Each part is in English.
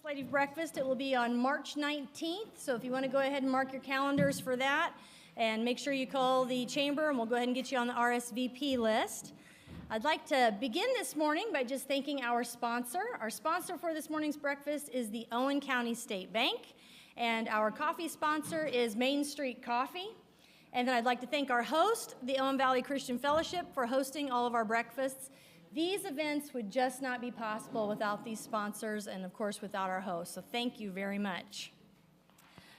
legislative breakfast. It will be on March 19th, so if you want to go ahead and mark your calendars for that, and make sure you call the chamber, and we'll go ahead and get you on the RSVP list. I'd like to begin this morning by just thanking our sponsor. Our sponsor for this morning's breakfast is the Owen County State Bank, and our coffee sponsor is Main Street Coffee. And then I'd like to thank our host, the Owen Valley Christian Fellowship, for hosting all of our breakfasts. These events would just not be possible without these sponsors and, of course, without our hosts. So thank you very much.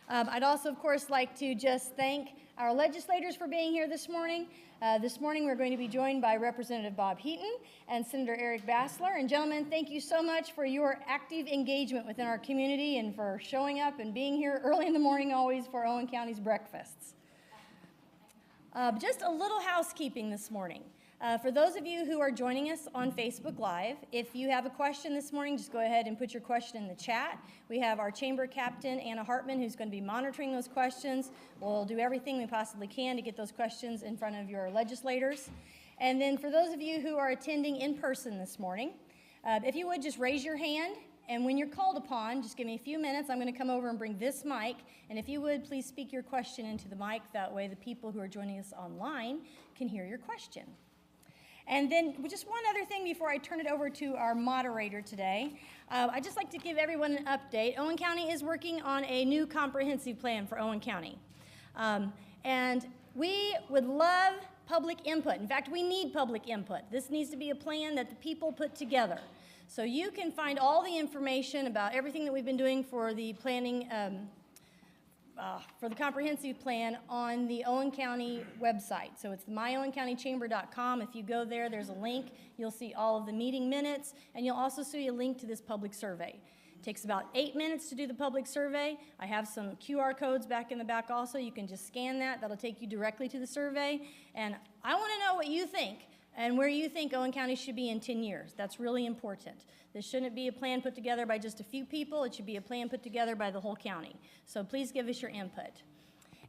I'd also, of course, like to just thank our legislators for being here this morning. This morning we're going to be joined by Representative Bob Heaton and Senator Eric Bassler. And gentlemen, thank you so much for your active engagement within our community and for showing up and being here early in the morning always for Owen County's breakfasts. Just a little housekeeping this morning. For those of you who are joining us on Facebook Live, if you have a question this morning, just go ahead and put your question in the chat. We have our chamber captain, Anna Hartman, who's going to be monitoring those questions. We'll do everything we possibly can to get those questions in front of your legislators. And then for those of you who are attending in person this morning, if you would just raise your hand, and when you're called upon, just give me a few minutes. I'm going to come over and bring this mic. And if you would, please speak your question into the mic. That way the people who are joining us online can hear your question. And then just one other thing before I turn it over to our moderator today. I'd just like to give everyone an update. Owen County is working on a new comprehensive plan for Owen County. And we would love public input. In fact, we need public input. This needs to be a plan that the people put together. So you can find all the information about everything that we've been doing for the planning, for the comprehensive plan on the Owen County website. So it's myowencountychamber.com. If you go there, there's a link. You'll see all of the meeting minutes, and you'll also see a link to this public survey. It takes about 8 minutes to do the public survey. I have some QR codes back in the back also. You can just scan that. That'll take you directly to the survey. And I want to know what you think and where you think Owen County should be in 10 years. That's really important. This shouldn't be a plan put together by just a few people. It should be a plan put together by the whole county. So please give us your input.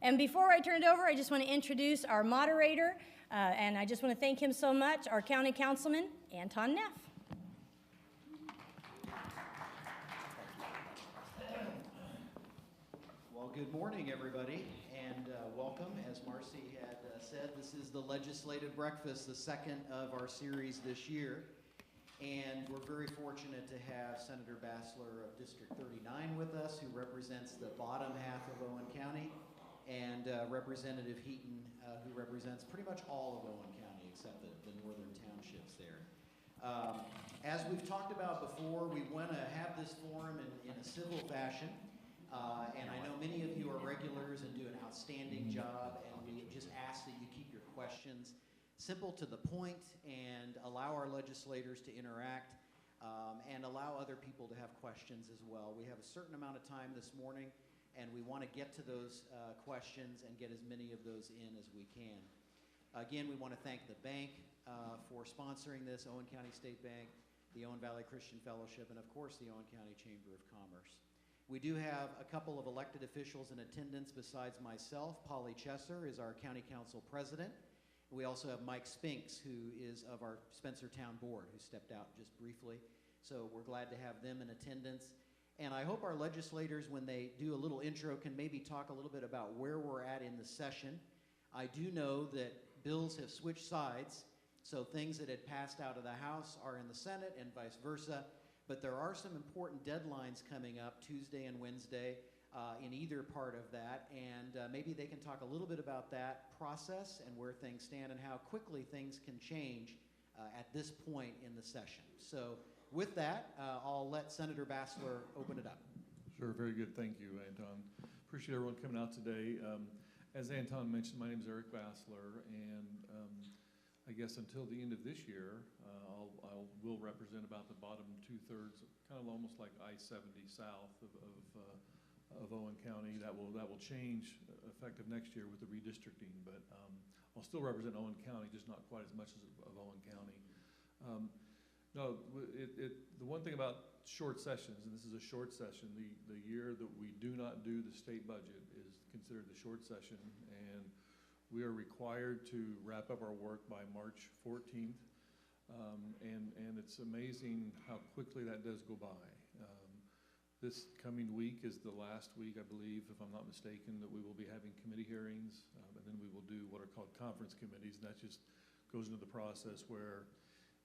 And before I turn it over, I just want to introduce our moderator, and I just want to thank him so much, our county councilman, Anton Neff. Well, good morning, everybody, and welcome. As Marcy had said, this is the legislative breakfast, the second of our series this year. And we're very fortunate to have Senator Bassler of District 39 with us, who represents the bottom half of Owen County, and Representative Heaton, who represents pretty much all of Owen County except the northern townships there. As we've talked about before, we want to have this forum in a civil fashion. And I know many of you are regulars and do an outstanding job, and we just ask that you keep your questions simple to the point and allow our legislators to interact and allow other people to have questions as well. We have a certain amount of time this morning, and we want to get to those questions and get as many of those in as we can. Again, we want to thank the bank for sponsoring this, Owen County State Bank, the Owen Valley Christian Fellowship, and of course the Owen County Chamber of Commerce. We do have a couple of elected officials in attendance besides myself. Polly Chesser is our County Council President. We also have Mike Spinks, who is of our Spencer Town Board, who stepped out just briefly. So we're glad to have them in attendance. And I hope our legislators, when they do a little intro, can maybe talk a little bit about where we're at in the session. I do know that bills have switched sides, so things that had passed out of the House are in the Senate and vice versa. But there are some important deadlines coming up Tuesday and Wednesday in either part of that, and maybe they can talk a little bit about that process and where things stand and how quickly things can change at this point in the session. So with that, I'll let Senator Bassler open it up. Sure, very good. Thank you, Anton. Appreciate everyone coming out today. As Anton mentioned, my name is Eric Bassler, and I guess until the end of this year, I will represent about the bottom two-thirds, kind of almost like I-70 south of Owen County. That will change effective next year with the redistricting, but I'll still represent Owen County, just not quite as much as of Owen County. The one thing about short sessions, and this is a short session, the year that we do not do the state budget is considered the short session, and we are required to wrap up our work by March 14th, and it's amazing how quickly that does go by. This coming week is the last week, I believe, if I'm not mistaken, that we will be having committee hearings, and then we will do what are called conference committees, and that just goes into the process where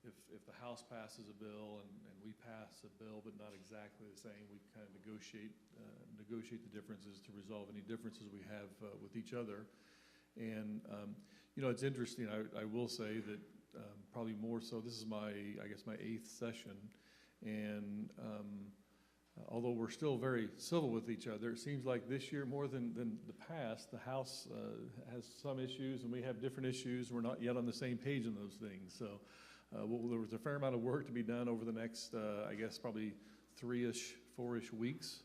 if the House passes a bill and we pass a bill but not exactly the same, we kind of negotiate the differences to resolve any differences we have with each other. And you know, it's interesting. I will say that probably more so. This is I guess my 8th session, and although we're still very civil with each other, it seems like this year more than the past, the House has some issues and we have different issues. We're not yet on the same page on those things. So there was a fair amount of work to be done over the next, I guess, probably 3-ish, 4-ish weeks.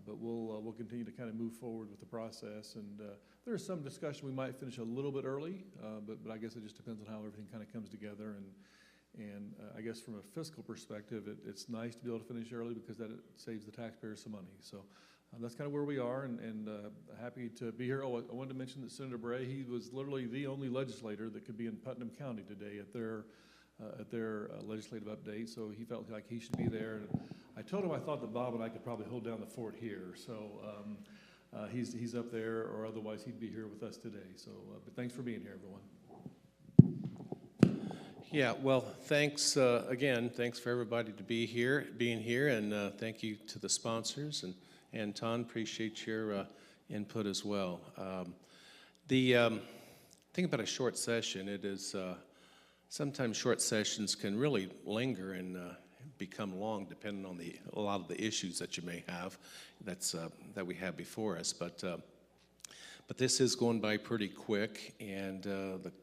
But we'll continue to kind of move forward with the process. And there's some discussion we might finish a little bit early, but I guess it just depends on how everything kind of comes together. And I guess from a fiscal perspective, it's nice to be able to finish early because that it saves the taxpayers some money. So that's kind of where we are, and happy to be here. Oh, I wanted to mention that Senator Bray, he was literally the only legislator that could be in Putnam County today at their legislative update, so he felt like he should be there. And I told him I thought that Bob and I could probably hold down the fort here, so he's up there, or otherwise he'd be here with us today. So, but thanks for being here, everyone. Yeah, well, thanks again. Thanks for everybody to being here, and thank you to the sponsors. And Anton, appreciate your input as well. The thing about a short session, it is sometimes short sessions can really linger and become long, depending on a lot of the issues that you may have that we have before us. But this is going by pretty quick, and the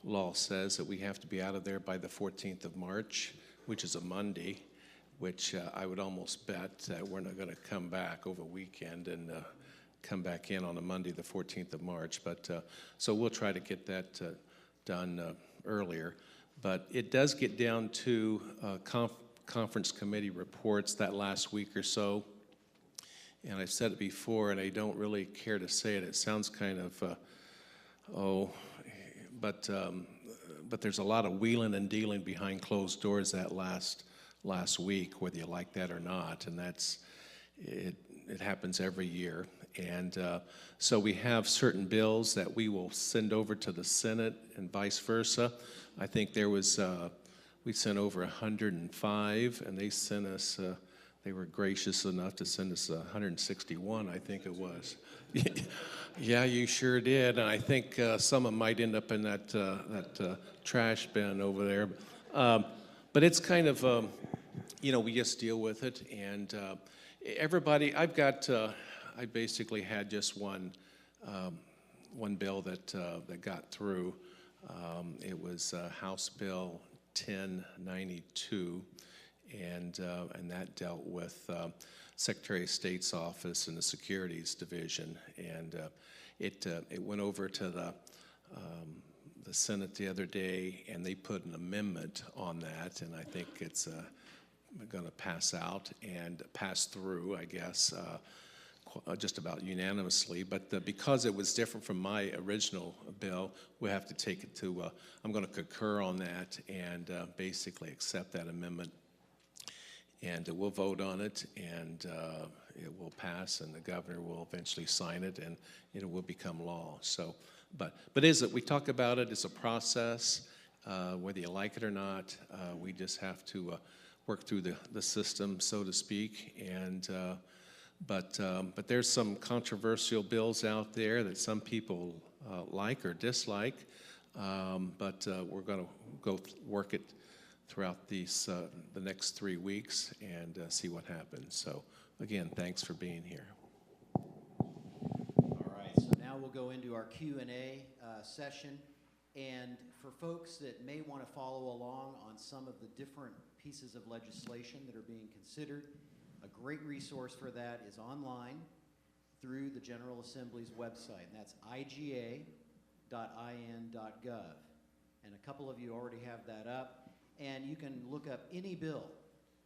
law says that we have to be out of there by the 14th of March, which is a Monday, which I would almost bet that we're not going to come back over a weekend and come back in on a Monday, the 14th of March. But so we'll try to get that done earlier. But it does get down to conference committee reports that last week or so. And I've said it before, and I don't really care to say it. It sounds kind of, but there's a lot of wheeling and dealing behind closed doors that last week, whether you like that or not, and it happens every year. And so we have certain bills that we will send over to the Senate and vice versa. I think we sent over 105, and they sent us, they were gracious enough to send us 161, I think it was. Yeah, you sure did, and I think some of them might end up in that trash bin over there. But it's kind of, we just deal with it, and everybody. I basically had just one bill that got through. It was House Bill 1092, and that dealt with Secretary of State's office and the Securities Division, and it went over to the Senate the other day, and they put an amendment on that, and I think it's going to pass through, I guess, just about unanimously. But because it was different from my original bill, we have to take it to. I'm going to concur on that and basically accept that amendment. And we'll vote on it, and it will pass, and the governor will eventually sign it, and it will become law. So, but we talk about it as a process, whether you like it or not. We just have to work through the system, so to speak. And but there's some controversial bills out there that some people like or dislike. But we're going to go work it throughout the next 3 weeks and see what happens. So again, thanks for being here. All right, so now we'll go into our Q&A session. And for folks that may want to follow along on some of the different pieces of legislation that are being considered, a great resource for that is online through the General Assembly's website, and that's iga.in.gov. And a couple of you already have that up. And you can look up any bill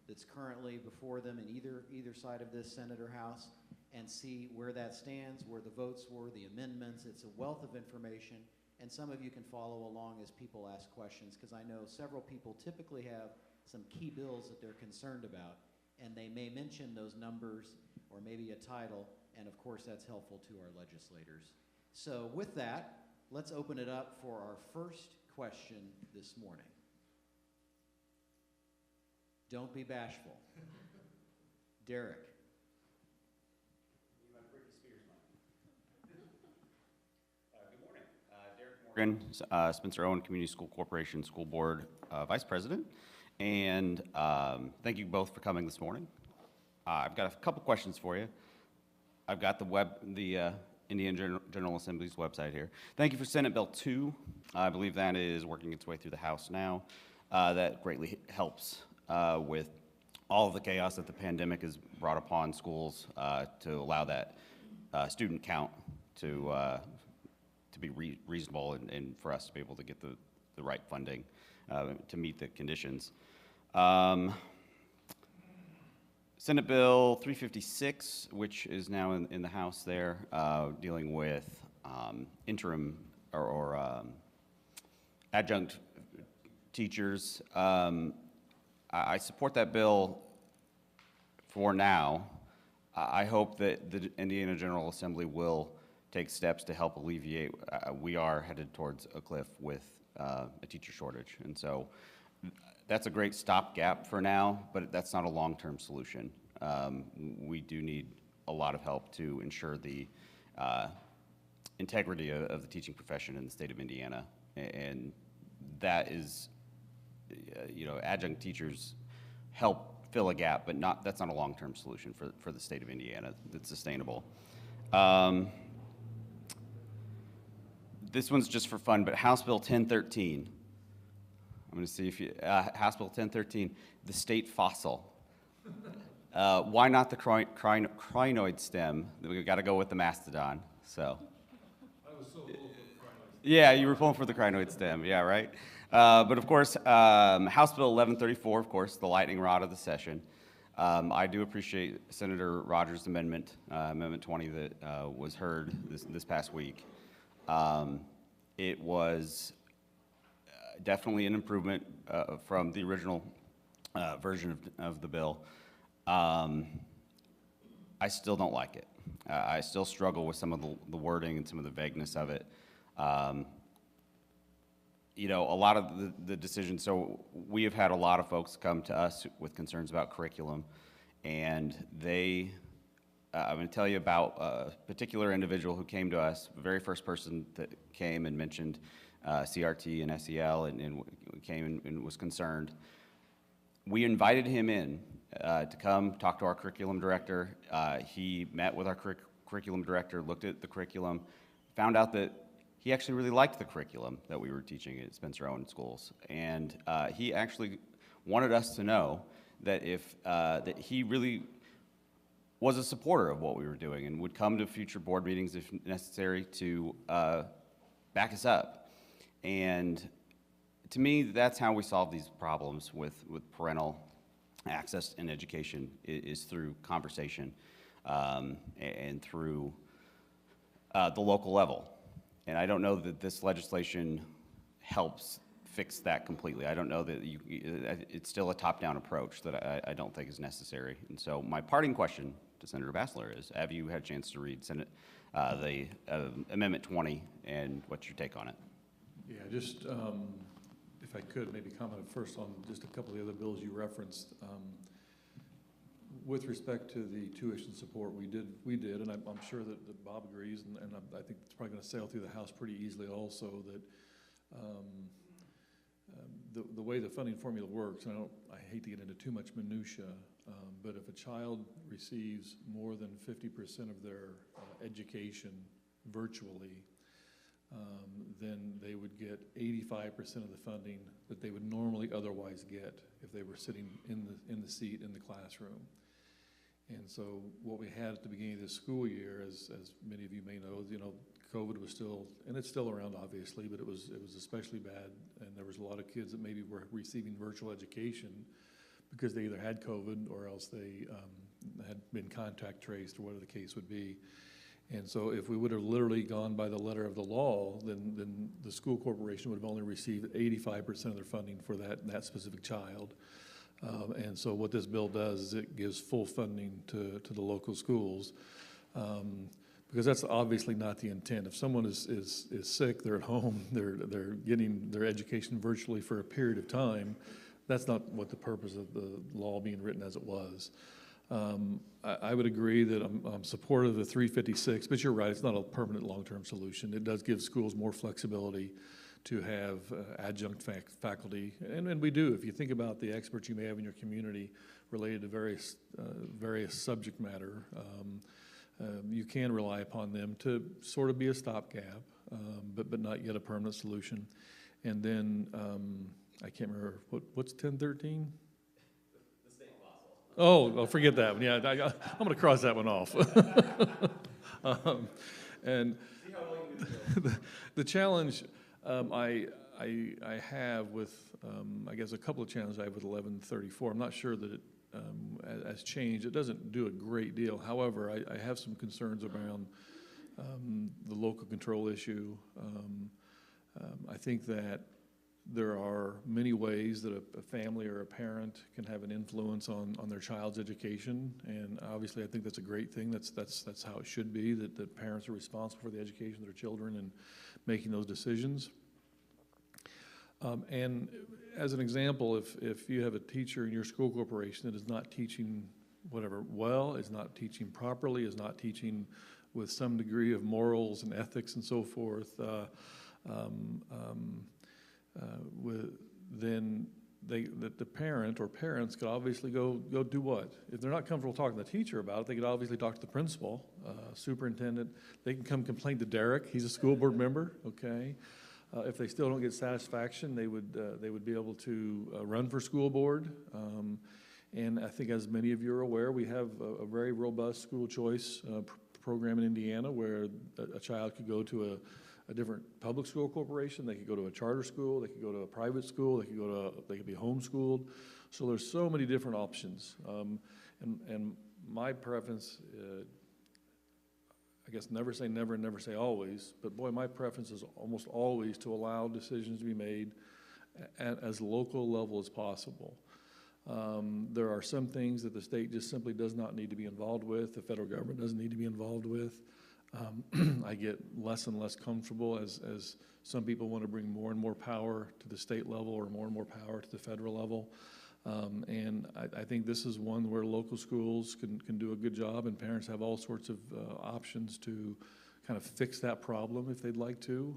that's currently before them in either side of this, Senate or House, and see where that stands, where the votes were, the amendments. It's a wealth of information, and some of you can follow along as people ask questions, because I know several people typically have some key bills that they're concerned about, and they may mention those numbers or maybe a title, and of course that's helpful to our legislators. So with that, let's open it up for our first question this morning. Don't be bashful. Derek. Morgan, Spencer Owen Community School Corporation School Board Vice President, and thank you both for coming this morning. I've got a couple questions for you. I've got the Indiana General Assembly's website here. Thank you for Senate Bill 2. I believe that is working its way through the House now. That greatly helps with all of the chaos that the pandemic has brought upon schools to allow that student count to be reasonable and for us to be able to get the right funding to meet the conditions. Senate Bill 356, which is now in the House there, dealing with interim or adjunct teachers. I support that bill for now. I hope that the Indiana General Assembly will take steps to help alleviate. We are headed towards a cliff with a teacher shortage, and so that's a great stopgap for now, but that's not a long-term solution. We do need a lot of help to ensure the integrity of the teaching profession in the state of Indiana, and that is, adjunct teachers help fill a gap, but that's not a long-term solution for the state of Indiana that's sustainable. This one's just for fun, but House Bill 1013. I'm going to see if you, House Bill 1013, the state fossil. Why not the crinoid stem? We've got to go with the mastodon, so. I was so full for the crinoid. Yeah, you were pulling for the crinoid stem, yeah, right? But of course, House Bill 1134, of course, the lightning rod of the session. I do appreciate Senator Rogers' amendment, Amendment 20, that was heard this past week. It was definitely an improvement from the original version of the bill. I still don't like it. I still struggle with some of the wording and some of the vagueness of it. A lot of the decisions, so we have had a lot of folks come to us with concerns about curriculum, and I'm going to tell you about a particular individual who came to us, the very first person that came and mentioned CRT and SEL and came and was concerned. We invited him in to come talk to our curriculum director. He met with our curriculum director, looked at the curriculum, found out that he actually really liked the curriculum that we were teaching at Spencer Owen schools. And he actually wanted us to know that that he really was a supporter of what we were doing and would come to future board meetings if necessary to back us up. And to me, that's how we solve these problems with parental access and education is through conversation and through the local level. And I don't know that this legislation helps fix that completely. I don't know that it's still a top-down approach that I don't think is necessary. And so my parting question to Senator Bassler is, have you had a chance to read Senate the Amendment 20 and what's your take on it? Yeah, just if I could maybe comment first on just a couple of the other bills you referenced. With respect to the tuition support, we did, and I'm sure that Bob agrees, and I think it's probably going to sail through the House pretty easily also, that the way the funding formula works, and I hate to get into too much minutia, but if a child receives more than 50% of their education virtually, then they would get 85% of the funding that they would normally otherwise get if they were sitting in the seat in the classroom. And so what we had at the beginning of this school year, as many of you may know, COVID was still, and it's still around obviously, but it was especially bad, and there was a lot of kids that maybe were receiving virtual education because they either had COVID or else they had been contact traced or whatever the case would be. And so if we would have literally gone by the letter of the law, then the school corporation would have only received 85% of their funding for that specific child. And so what this bill does is it gives full funding to the local schools, because that's obviously not the intent. If someone is sick, they're at home, they're getting their education virtually for a period of time, that's not what the purpose of the law being written as it was. I would agree that I'm supportive of the 356, but you're right, it's not a permanent long-term solution. It does give schools more flexibility to have adjunct faculty, and we do. If you think about the experts you may have in your community related to various subject matter, you can rely upon them to sort of be a stopgap, but not yet a permanent solution. And then I can't remember what's 1013. Oh, forget that one. Yeah, I'm going to cross that one off. And the challenge I have with, I guess, a couple of challenges I have with 1134. I'm not sure that it has changed. It doesn't do a great deal. However, I have some concerns around the local control issue. I think that there are many ways that a family or a parent can have an influence on their child's education, and obviously I think that's a great thing. That's how it should be, that parents are responsible for the education of their children and making those decisions. And as an example, if you have a teacher in your school corporation that is not teaching well, is not teaching properly, is not teaching with some degree of morals and ethics and so forth, then the parent or parents could obviously go do what? If they're not comfortable talking to the teacher about it, they could obviously talk to the principal, superintendent. They can come complain to Derek. He's a school board member, okay? If they still don't get satisfaction, they would be able to run for school board. And I think, as many of you are aware, we have a very robust school choice program in Indiana where a child could go to a different public school corporation. They could go to a charter school. They could go to a private school. They could be homeschooled. So there's so many different options. And my preference, I guess, never say never and never say always. But boy, my preference is almost always to allow decisions to be made at as local level as possible. There are some things that the state just simply does not need to be involved with. The federal government doesn't need to be involved with. I get less and less comfortable as some people want to bring more and more power to the state level or more and more power to the federal level. And I think this is one where local schools can do a good job, and parents have all sorts of options to kind of fix that problem if they'd like to.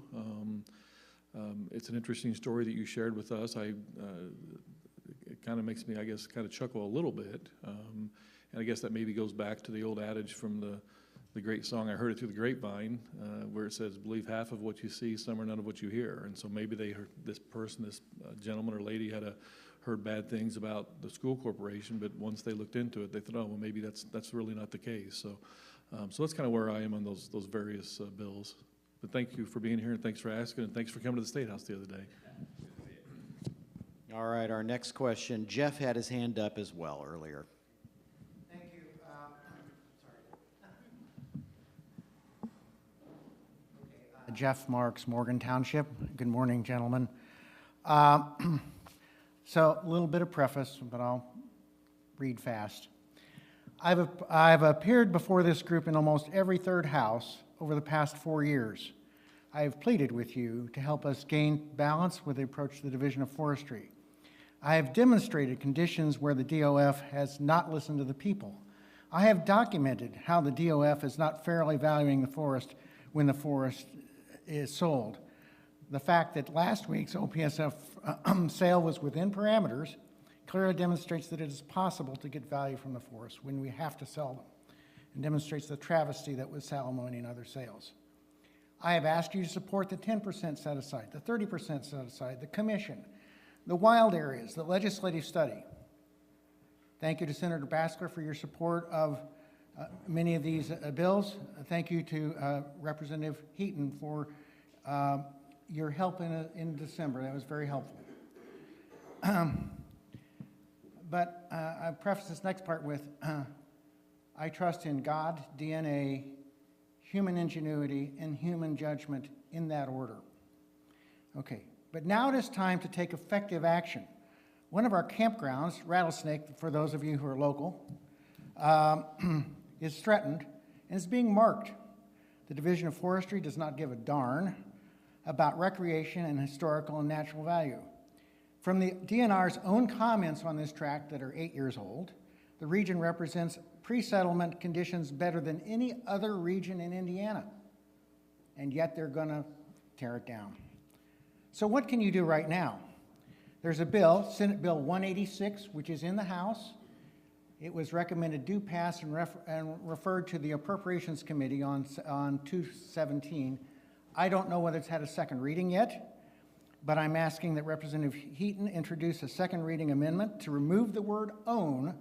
It's an interesting story that you shared with us. It kind of makes me, I guess, kind of chuckle a little bit. And I guess that maybe goes back to the old adage from the great song, I Heard It Through the Grapevine, where it says, believe half of what you see, some or none of what you hear. And so maybe they heard, this gentleman or lady had heard bad things about the school corporation, but once they looked into it, they thought, oh, well, maybe that's really not the case. So that's kind of where I am on those various bills. But thank you for being here, and thanks for asking, and thanks for coming to the State House the other day. All right, our next question. Jeff had his hand up as well earlier. Jeff Marks, Morgan Township. Good morning, gentlemen. So a little bit of preface, but I'll read fast. I've appeared before this group in almost every third house over the past 4 years. I have pleaded with you to help us gain balance with the approach to the Division of Forestry. I have demonstrated conditions where the DOF has not listened to the people. I have documented how the DOF is not fairly valuing the forest when the forest is sold. The fact that last week's OPSF sale was within parameters clearly demonstrates that it is possible to get value from the forest when we have to sell them, and demonstrates the travesty that was salamone and other sales. I have asked you to support the 10% set aside, the 30% set aside, the commission, the wild areas, the legislative study. Thank you to Senator Bassler for your support of many of these bills. Thank you to Representative Heaton for your help in December. That was very helpful. But I preface this next part with, I trust in God, DNA, human ingenuity, and human judgment in that order. Okay, but now it is time to take effective action. One of our campgrounds, Rattlesnake, for those of you who are local, is threatened and is being marked. The Division of Forestry does not give a darn about recreation and historical and natural value. From the DNR's own comments on this tract that are 8 years old, the region represents pre-settlement conditions better than any other region in Indiana, and yet they're going to tear it down. So what can you do right now? There's a bill, Senate Bill 186, which is in the House. It was recommended do pass and referred to the Appropriations Committee on 2/17. I don't know whether it's had a second reading yet, but I'm asking that Representative Heaton introduce a second reading amendment to remove the word own.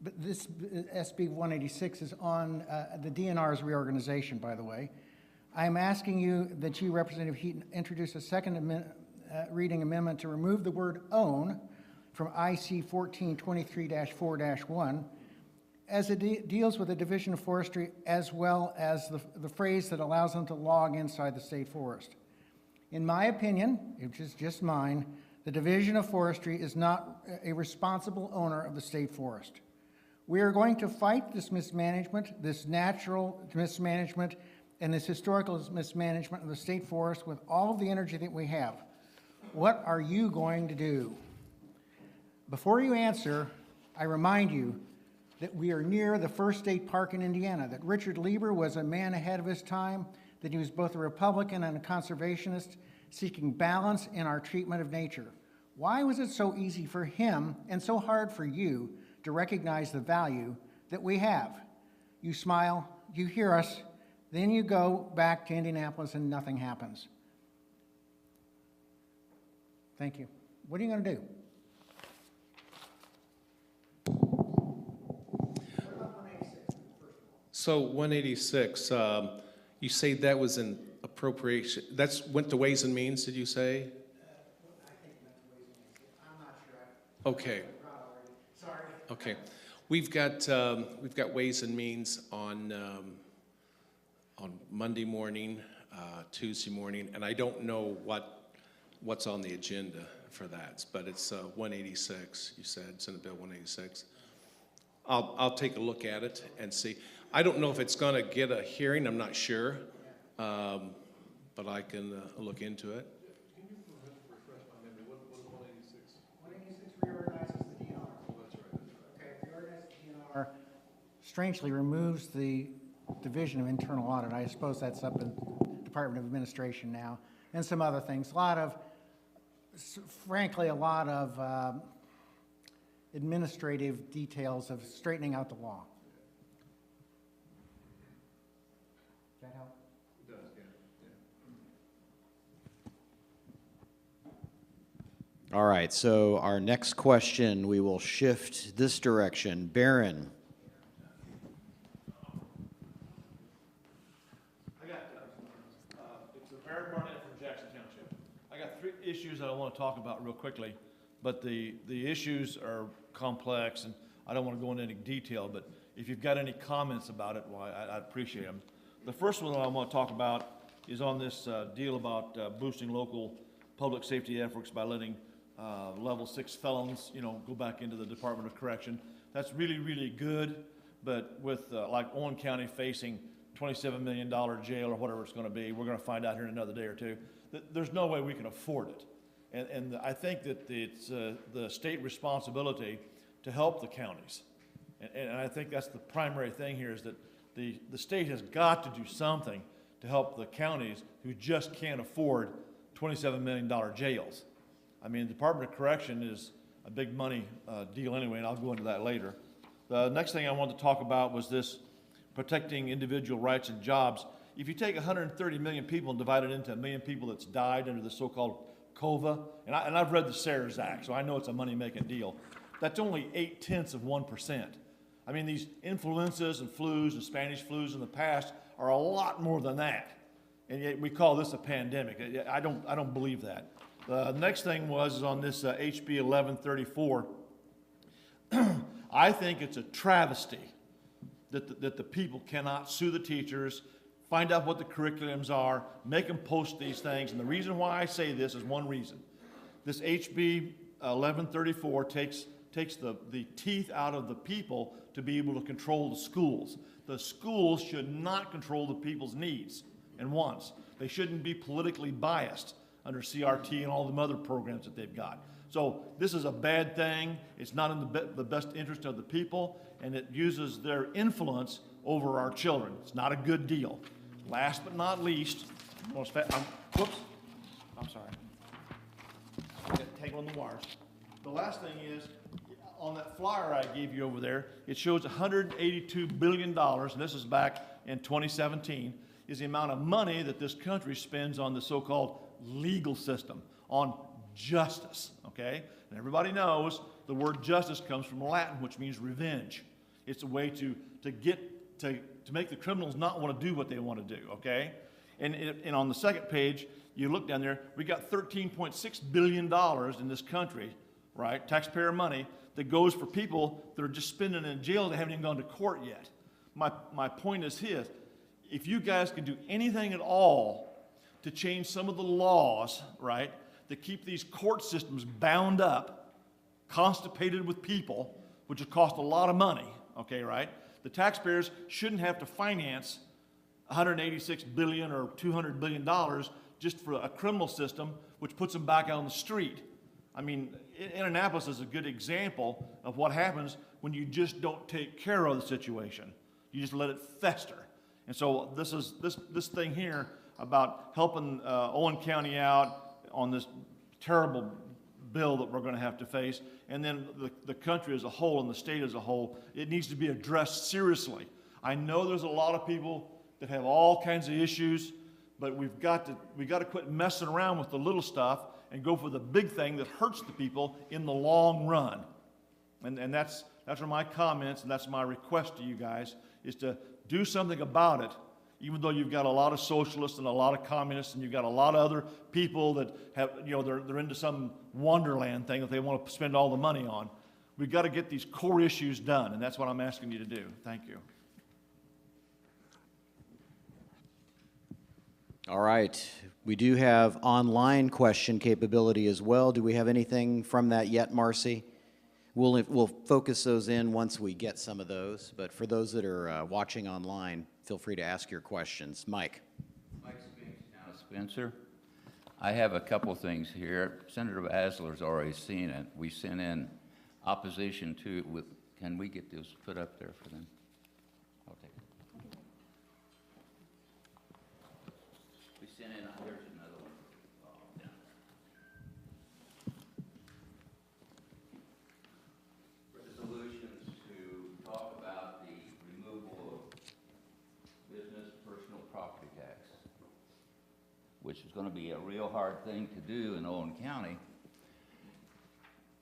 But this SB 186 is on the DNR's reorganization, by the way. I'm asking you that you, Representative Heaton, introduce a second reading amendment to remove the word own from IC 1423-4-1 as it deals with the Division of Forestry, as well as the phrase that allows them to log inside the state forest. In my opinion, which is just mine, the Division of Forestry is not a responsible owner of the state forest. We are going to fight this mismanagement, this natural mismanagement, and this historical mismanagement of the state forest with all of the energy that we have. What are you going to do? Before you answer, I remind you that we are near the first state park in Indiana, that Richard Lieber was a man ahead of his time, that he was both a Republican and a conservationist, seeking balance in our treatment of nature. Why was it so easy for him and so hard for you to recognize the value that we have? You smile, you hear us, then you go back to Indianapolis and nothing happens. Thank you. What are you going to do? So 186, you say that was an appropriation, that's went to Ways and Means, did you say? I think that's Ways and Means. I'm not sure. Okay. Sorry. Okay. We've got Ways and Means on Monday morning, Tuesday morning, and I don't know what's on the agenda for that, but it's 186, you said, Senate Bill 186. I'll take a look at it and see. I don't know if it's going to get a hearing, I'm not sure, but I can look into it. Can you refresh my memory? What is 186? 186 reorganizes the DNR. Oh, that's right. Okay, reorganizes the DNR strangely removes the Division of Internal Audit. I suppose that's up in Department of Administration now, and some other things. Frankly, a lot of administrative details of straightening out the law. Does that help? It does, yeah. All right, so our next question, we will shift this direction. Barron. It's a Barron Barnett from Jackson Township. I got three issues that I want to talk about real quickly, but the issues are complex, and I don't want to go into any detail, but if you've got any comments about it, well, I'd appreciate them. The first one that I want to talk about is on this deal about boosting local public safety efforts by letting level 6 felons, go back into the Department of Correction. That's really, really good, but with like Owen County facing $27 million jail or whatever it's going to be, we're going to find out here in another day or two, that there's no way we can afford it. And I think that it's the state responsibility to help the counties. And I think that's the primary thing here, is that the state has got to do something to help the counties who just can't afford $27 million jails. I mean, the Department of Correction is a big money deal anyway, and I'll go into that later. The next thing I wanted to talk about was this protecting individual rights and jobs. If you take 130 million people and divide it into 1 million people that's died under the so-called COVA, and I've read the SARES Act, so I know it's a money-making deal. That's only 0.8%. I mean, these influenzas and flus and Spanish flus in the past are a lot more than that, and yet we call this a pandemic. I don't believe that. The next thing is on this HB 1134. I think it's a travesty that the people cannot sue the teachers, find out what the curriculums are, make them post these things. And the reason why I say this is one reason. This HB 1134 takes the teeth out of the people to be able to control the schools. The schools should not control the people's needs and wants. They shouldn't be politically biased under CRT and all the other programs that they've got. So this is a bad thing. It's not in the best interest of the people, and it uses their influence over our children. It's not a good deal. Last but not least, whoops, I'm sorry. Tangling the wires. The last thing is, on that flyer I gave you over there, it shows $182 billion, and this is back in 2017, is the amount of money that this country spends on the so-called legal system, on justice, okay? And everybody knows the word justice comes from Latin, which means revenge. It's a way to make the criminals not want to do what they want to do, okay? And on the second page, you look down there, we got $13.6 billion in this country, right? Taxpayer money that goes for people that are just spending in jail that haven't even gone to court yet. My point is this: if you guys can do anything at all to change some of the laws, right, that keep these court systems bound up, constipated with people, which would cost a lot of money, okay, right? The taxpayers shouldn't have to finance $186 billion or $200 billion just for a criminal system, which puts them back out on the street. I mean, Indianapolis is a good example of what happens when you just don't take care of the situation. You just let it fester. And so this thing here about helping Owen County out on this terrible bill that we're going to have to face, and then the country as a whole and the state as a whole, it needs to be addressed seriously. I know there's a lot of people that have all kinds of issues, but we've got to quit messing around with the little stuff and go for the big thing that hurts the people in the long run. And that's my comments, and that's my request to you guys, is to do something about it, even though you've got a lot of socialists and a lot of communists and you've got a lot of other people that have, they're into some wonderland thing that they want to spend all the money on. We've got to get these core issues done, and that's what I'm asking you to do. Thank you. All right. We do have online question capability as well. Do we have anything from that yet, Marcy? We'll focus those in once we get some of those. But for those that are watching online, feel free to ask your questions. Mike. Mike Spinks, town of Spencer. I have a couple things here. Senator Basler's already seen it. We sent in opposition to, can we get this put up there for them? I'll take it. We sent in, here's another one. Oh, yeah. Resolutions to talk about the removal of business personal property tax, which is going to be a real hard thing to do in Owen County.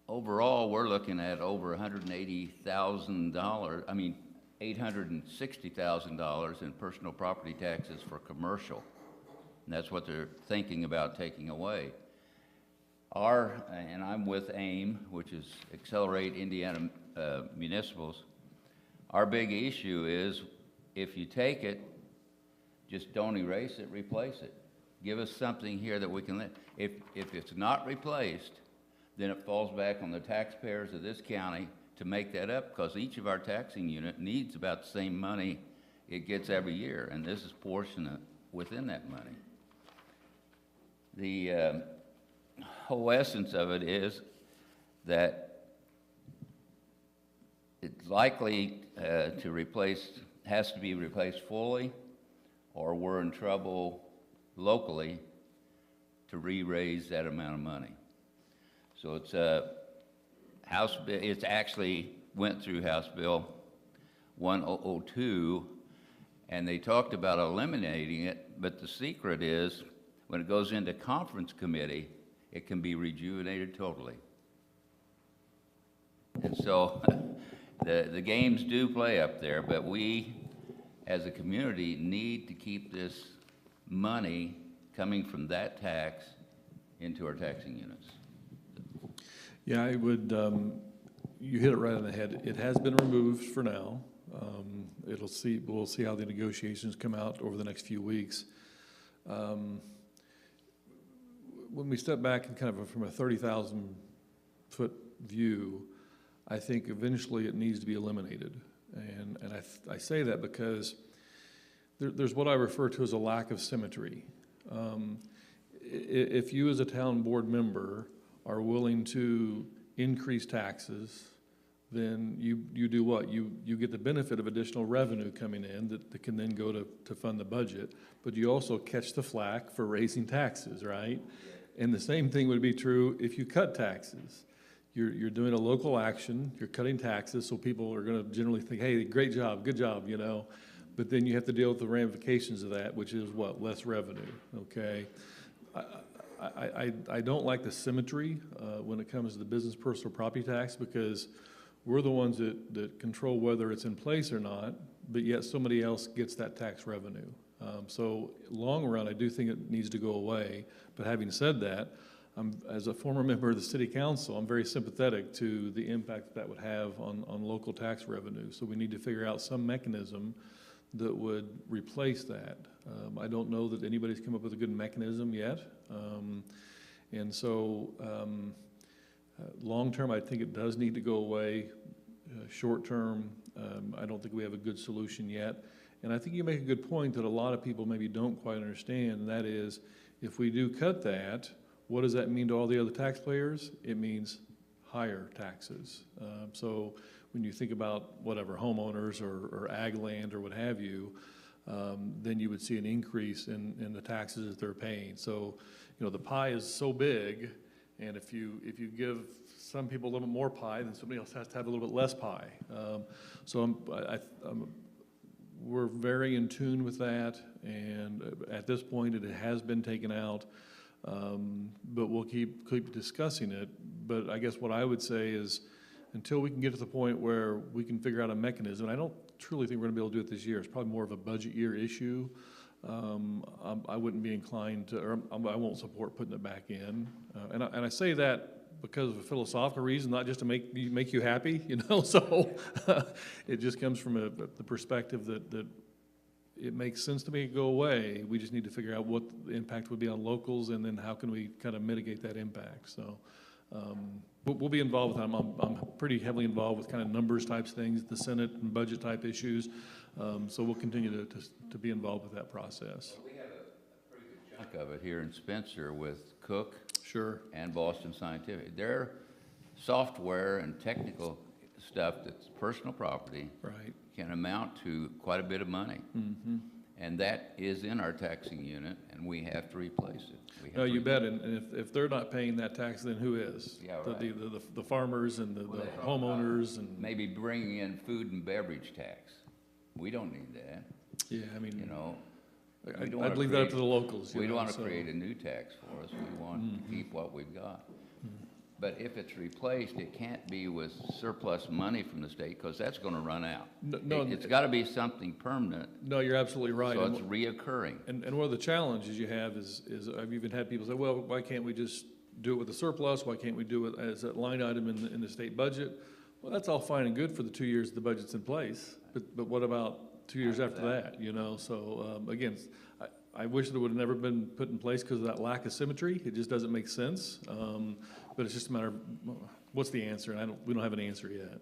Overall, we're looking at over $180,000, $860,000 in personal property taxes for commercial. And that's what they're thinking about taking away. And I'm with AIM, which is Accelerate Indiana Municipals. Our big issue is if you take it, just don't erase it, replace it. Give us something here that we can, if it's not replaced, then it falls back on the taxpayers of this county to make that up, because each of our taxing unit needs about the same money it gets every year, and this is portionate within that money. The whole essence of it is that it's likely has to be replaced fully, or we're in trouble locally to re-raise that amount of money. So it's it's actually went through House Bill 1002, and they talked about eliminating it, but the secret is when it goes into conference committee, it can be rejuvenated totally. And so the games do play up there, but we as a community need to keep this money coming from that tax into our taxing units. Yeah, I would, you hit it right on the head. It has been removed for now. We'll see how the negotiations come out over the next few weeks. When we step back and kind of from a 30,000 view, I think eventually it needs to be eliminated. And I say that because there's what I refer to as a lack of symmetry. If you as a town board member are willing to increase taxes, then you do what? You get the benefit of additional revenue coming in that can then go to fund the budget, but you also catch the flack for raising taxes, right? And the same thing would be true if you cut taxes. You're doing a local action, you're cutting taxes, so people are gonna generally think, hey, great job, good job, you know? But then you have to deal with the ramifications of that, which is what? Less revenue, okay? I don't like the symmetry when it comes to the business personal property tax, because we're the ones that control whether it's in place or not, but yet somebody else gets that tax revenue. So long run, I do think it needs to go away. But having said that, as a former member of the city council, I'm very sympathetic to the impact that would have on local tax revenue. So we need to figure out some mechanism that would replace that. I don't know that anybody's come up with a good mechanism yet. And so long term, I think it does need to go away. Short term, I don't think we have a good solution yet. And I think you make a good point that a lot of people maybe don't quite understand, and that is, if we do cut that, what does that mean to all the other taxpayers? It means higher taxes. So when you think about whatever, homeowners or ag land or what have you, then you would see an increase in the taxes that they're paying. So, you know, the pie is so big, and if you give some people a little bit more pie, then somebody else has to have a little bit less pie. So we're very in tune with that, and at this point it has been taken out, but we'll keep discussing it. But I guess what I would say is, until we can get to the point where we can figure out a mechanism, and I don't truly think we're gonna be able to do it this year, it's probably more of a budget year issue. I wouldn't be inclined to, or I won't support putting it back in. And I say that because of a philosophical reason, not just to make you happy, you know. So it just comes from the perspective that it makes sense to make it go away. We just need to figure out what the impact would be on locals, and then how can we kind of mitigate that impact. So we'll be involved with that. I'm pretty heavily involved with kind of numbers types things, the Senate and budget type issues. So we'll continue to be involved with that process. We have a pretty good chunk of it here in Spencer with Cook. Sure. And Boston Scientific. Their software and technical stuff that's personal property Right. can amount to quite a bit of money. Mm-hmm. And that is in our taxing unit, and we have to replace it. No, you bet. And if they're not paying that tax, then who is? Yeah, right. The farmers and the homeowners and. Maybe bringing in food and beverage tax. We don't need that, Yeah, I mean. you know. I'd leave that up to the locals. We don't want to create a new tax for us. We want to keep what we've got. But if it's replaced, it can't be with surplus money from the state, because that's going to run out. No, It's got to be something permanent, No, you're absolutely right. so it's reoccurring. And one of the challenges you have is I've even had people say, well, why can't we just do it with a surplus? Why can't we do it as a line item in the state budget? Well, that's all fine and good for the 2 years the budget's in place, but what about 2 years after that, you know? So, again, I wish it would have never been put in place because of that lack of symmetry. It just doesn't make sense. But it's just a matter of, what's the answer? And we don't have an answer yet.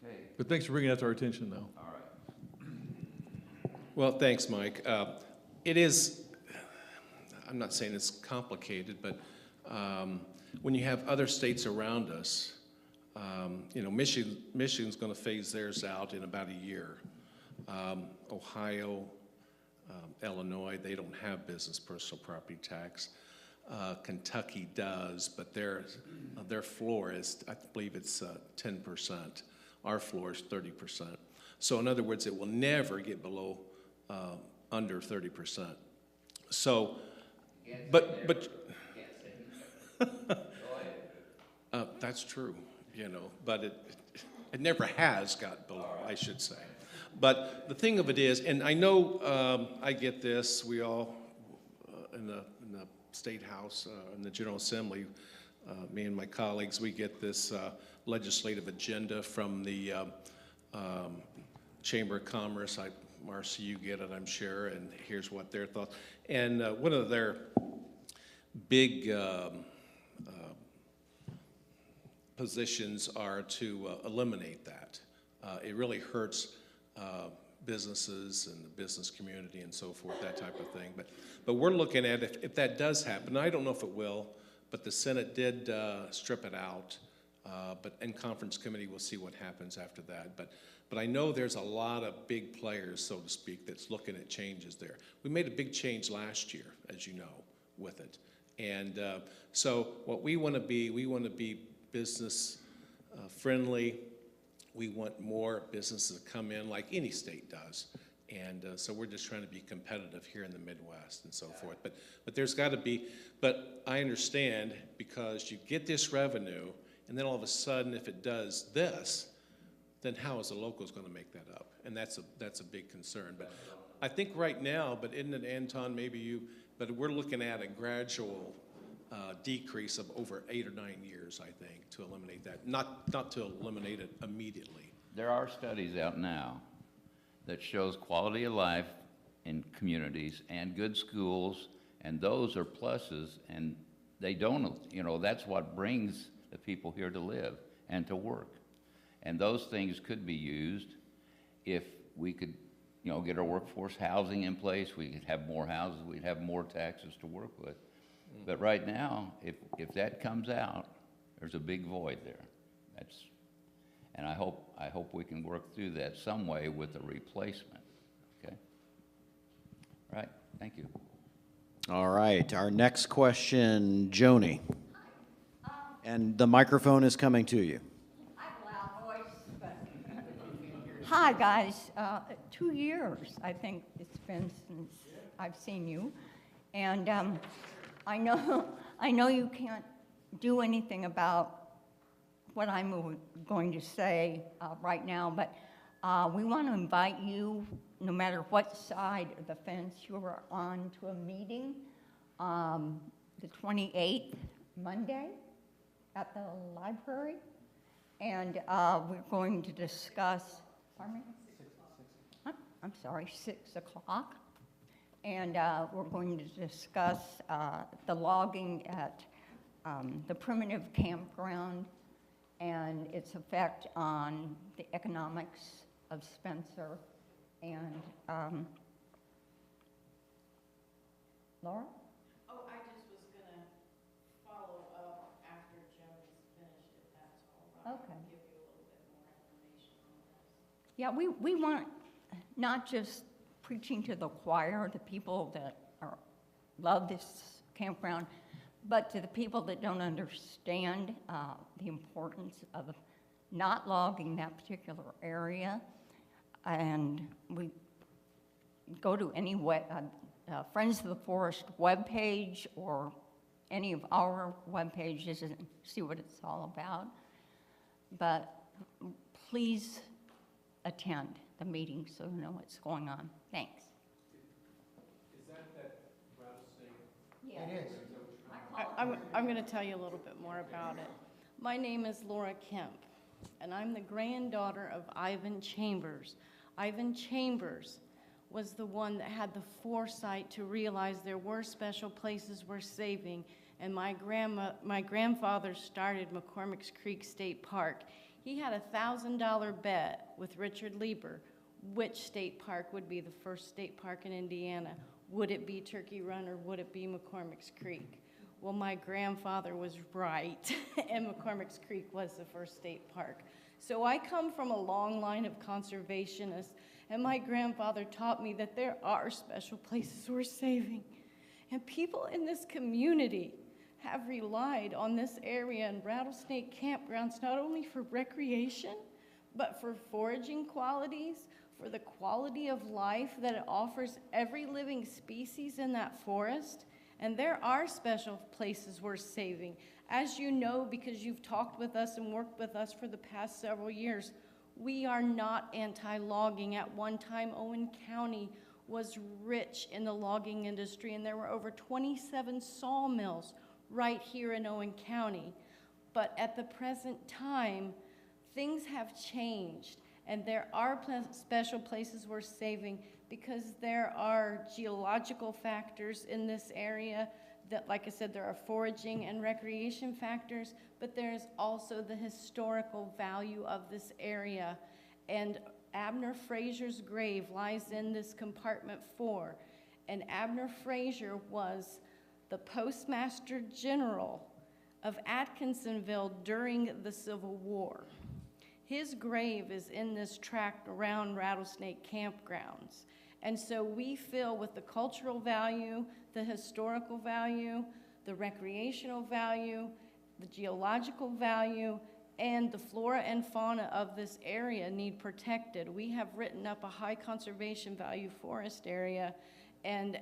Okay. But thanks for bringing that to our attention, though. All right. Well, thanks, Mike. It is, I'm not saying it's complicated, but when you have other states around us, you know, Michigan's going to phase theirs out in about a year. Ohio, Illinois, they don't have business personal property tax. Kentucky does, but their floor is, I believe it's 10%. Our floor is 30%. So in other words, it will never get below under 30%. So, but that's true, you know, but it never has got below, I should say. But the thing of it is, and I know I get this, we all in the State House, in the General Assembly, me and my colleagues, we get this legislative agenda from the Chamber of Commerce. Marcy, you get it, I'm sure, and here's what their thoughts. And one of their big positions are to eliminate that. It really hurts businesses and the business community and so forth, that type of thing. But we're looking at if that does happen. I don't know if it will, but the Senate did strip it out. But in conference committee, we'll see what happens after that. But I know there's a lot of big players, so to speak, that's looking at changes there. We made a big change last year, as you know, with it. And so what we want to be business friendly. We want more businesses to come in like any state does. And so we're just trying to be competitive here in the Midwest and so forth. But there's got to be, but I understand because you get this revenue and then all of a sudden if it does this, then how is the locals going to make that up? And that's a big concern. But I think right now, but isn't it, Anton, maybe you, but we're looking at a gradual decrease of over 8 or 9 years, I think, to eliminate that. Not to eliminate it immediately. There are studies out now that shows quality of life in communities and good schools, and those are pluses, and they don't, that's what brings the people here to live and to work. And those things could be used if we could, get our workforce housing in place, we could have more houses, we'd have more taxes to work with. But right now, if that comes out, there's a big void there. And I hope we can work through that some way with a replacement, okay? All right, thank you. All right, our next question, Joni. And the microphone is coming to you. I have a loud voice, but hi, guys. 2 years, I think it's been since I've seen you. And I know you can't do anything about what I'm going to say right now, but we want to invite you, no matter what side of the fence you are on, to a meeting the 28th, Monday, at the library. And we're going to discuss, pardon me? I'm sorry, 6 o'clock. And we're going to discuss the logging at the primitive campground and its effect on the economics of Spencer. And Laura? Oh, I just was gonna follow up after Joey's finished, if that's all right. Okay. And give you a little bit more information on this. Yeah, we want not just preaching to the choir, the people that love this campground, but to the people that don't understand the importance of not logging that particular area. And we go to any Friends of the Forest webpage or any of our web pages and see what it's all about. But please attend the meeting so you know what's going on. Thanks. Is that rattlesnake? Yeah. It is. I'm going to tell you a little bit more about it. My name is Laura Kemp, and I'm the granddaughter of Ivan Chambers. Ivan Chambers was the one that had the foresight to realize there were special places worth saving, and my grandfather started McCormick's Creek State Park. He had a $1,000 bet with Richard Lieber which state park would be the first state park in Indiana. Would it be Turkey Run or would it be McCormick's Creek? Well, my grandfather was right, and McCormick's Creek was the first state park. So I come from a long line of conservationists, and my grandfather taught me that there are special places worth saving. And people in this community have relied on this area and rattlesnake campgrounds not only for recreation, but for foraging qualities, for the quality of life that it offers every living species in that forest. And there are special places worth saving. As you know, because you've talked with us and worked with us for the past several years, we are not anti-logging. At one time, Owen County was rich in the logging industry, and there were over 27 sawmills right here in Owen County. But at the present time, things have changed, and there are special places worth saving because there are geological factors in this area. that, like I said, there are foraging and recreation factors, but there is also the historical value of this area. And Abner Fraser's grave lies in this compartment 4. And Abner Fraser was the Postmaster General of Atkinsonville during the Civil War. His grave is in this tract around Rattlesnake Campgrounds. And so we feel with the cultural value, the historical value, the recreational value, the geological value, and the flora and fauna of this area need protected. We have written up a high conservation value forest area, and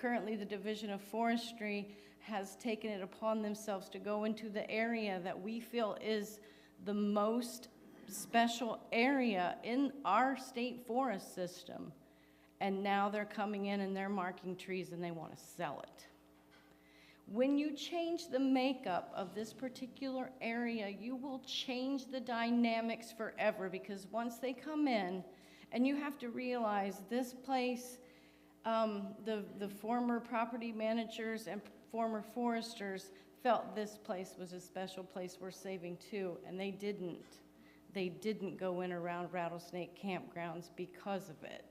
currently the Division of Forestry has taken it upon themselves to go into the area that we feel is the most special area in our state forest system. And now they're coming in and they're marking trees and they want to sell it. When you change the makeup of this particular area, you will change the dynamics forever, because once they come in, and you have to realize this place, the former property managers and former foresters felt this place was a special place worth saving too, and they didn't. They didn't go in around Rattlesnake Campgrounds because of it.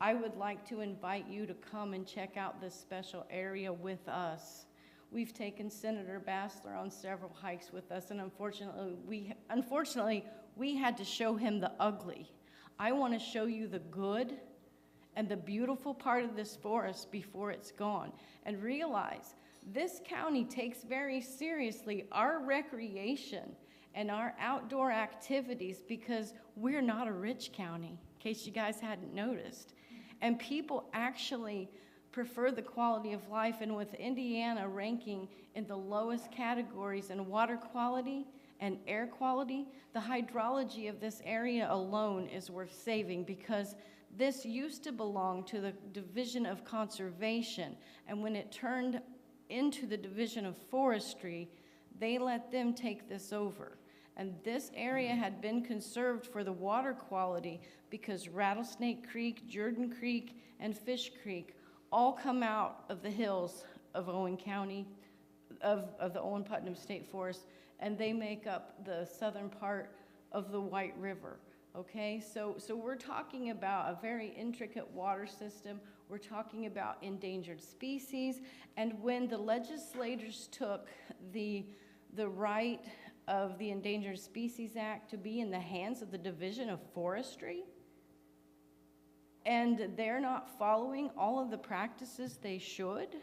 I would like to invite you to come and check out this special area with us. We've taken Senator Bassler on several hikes with us, and unfortunately, we had to show him the ugly. I want to show you the good and the beautiful part of this forest before it's gone. And realize this county takes very seriously our recreation and our outdoor activities, because we're not a rich county, in case you guys hadn't noticed. And people actually prefer the quality of life, and with Indiana ranking in the lowest categories in water quality and air quality, the hydrology of this area alone is worth saving, because this used to belong to the Division of Conservation, and when it turned into the Division of Forestry, they let them take this over. And this area had been conserved for the water quality because Rattlesnake Creek, Jordan Creek, and Fish Creek all come out of the hills of Owen County, of the Owen Putnam State Forest, and they make up the southern part of the White River. Okay, so we're talking about a very intricate water system. We're talking about endangered species. And when the legislators took the right of the Endangered Species Act to be in the hands of the Division of Forestry, and they're not following all of the practices they should,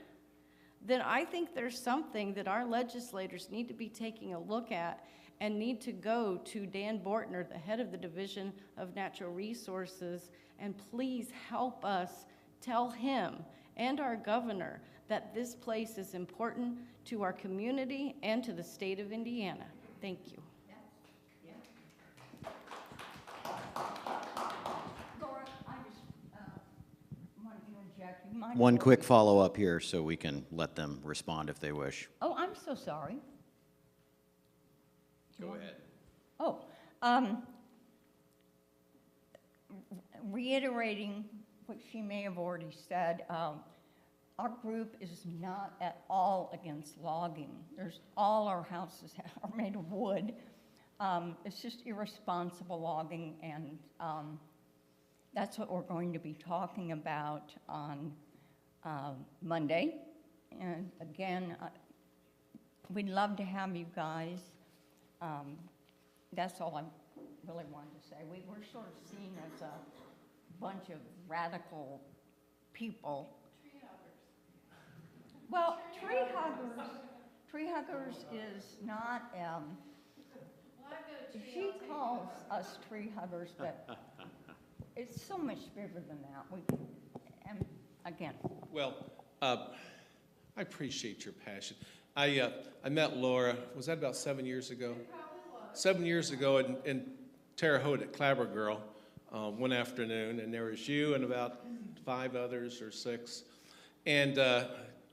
then I think there's something that our legislators need to be taking a look at, and need to go to Dan Bortner, the head of the Division of Natural Resources, and please help us tell him and our governor that this place is important to our community and to the state of Indiana. Thank you. Laura, I just want to interject. You mind One if I- quick follow-up here so we can let them respond if they wish. Oh, I'm so sorry. Go ahead. Oh, reiterating what she may have already said, our group is not at all against logging. All our houses are made of wood. It's just irresponsible logging, and that's what we're going to be talking about on Monday. And again, we'd love to have you guys. That's all I really wanted to say. We're sort of seen as a bunch of radical people. Tree huggers. Well, tree huggers is not, she calls us tree huggers, but it's so much bigger than that. And again. Well, I appreciate your passion. I met Laura, was that about 7 years ago? It probably was. 7 years ago in Terre Haute at Clabber Girl one afternoon, and there was you and about 5 others or 6, and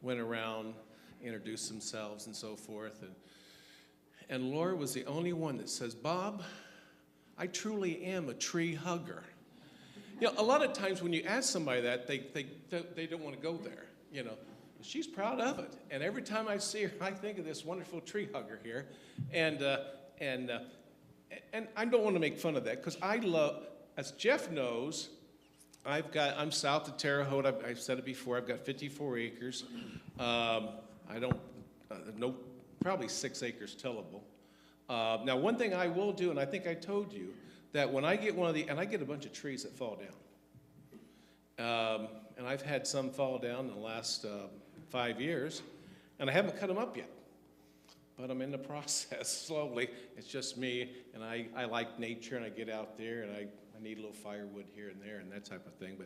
went around, introduced themselves and so forth, and Laura was the only one that says, "Bob, I truly am a tree hugger." You know, a lot of times when you ask somebody that, they don't want to go there, you know. she's proud of it. And every time I see her, I think of this wonderful tree hugger here. And I don't want to make fun of that, because I love, as Jeff knows, I'm south of Terre Haute. I've said it before. I've got 54 acres. I don't know, probably 6 acres tillable. Now, one thing I will do, and I think I told you, that when I get and I get a bunch of trees that fall down. And I've had some fall down in the last 5 years, and I haven't cut them up yet. But I'm in the process slowly. It's just me, and I like nature, and I get out there, and I need a little firewood here and there and that type of thing.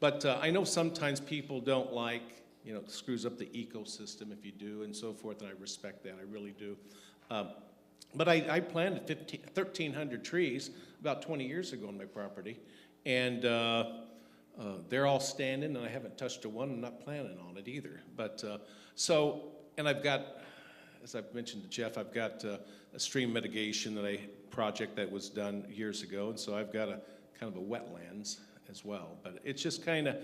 But I know sometimes people don't like, it screws up the ecosystem if you do and so forth, and I respect that, I really do. But I planted 1,300 trees about 20 years ago on my property, and they're all standing, and I haven't touched a one. I'm not planning on it either. But and I've got, as I've mentioned to Jeff, I've got a stream mitigation project that was done years ago, and so I've got a kind of a wetlands as well. But it's just kind of,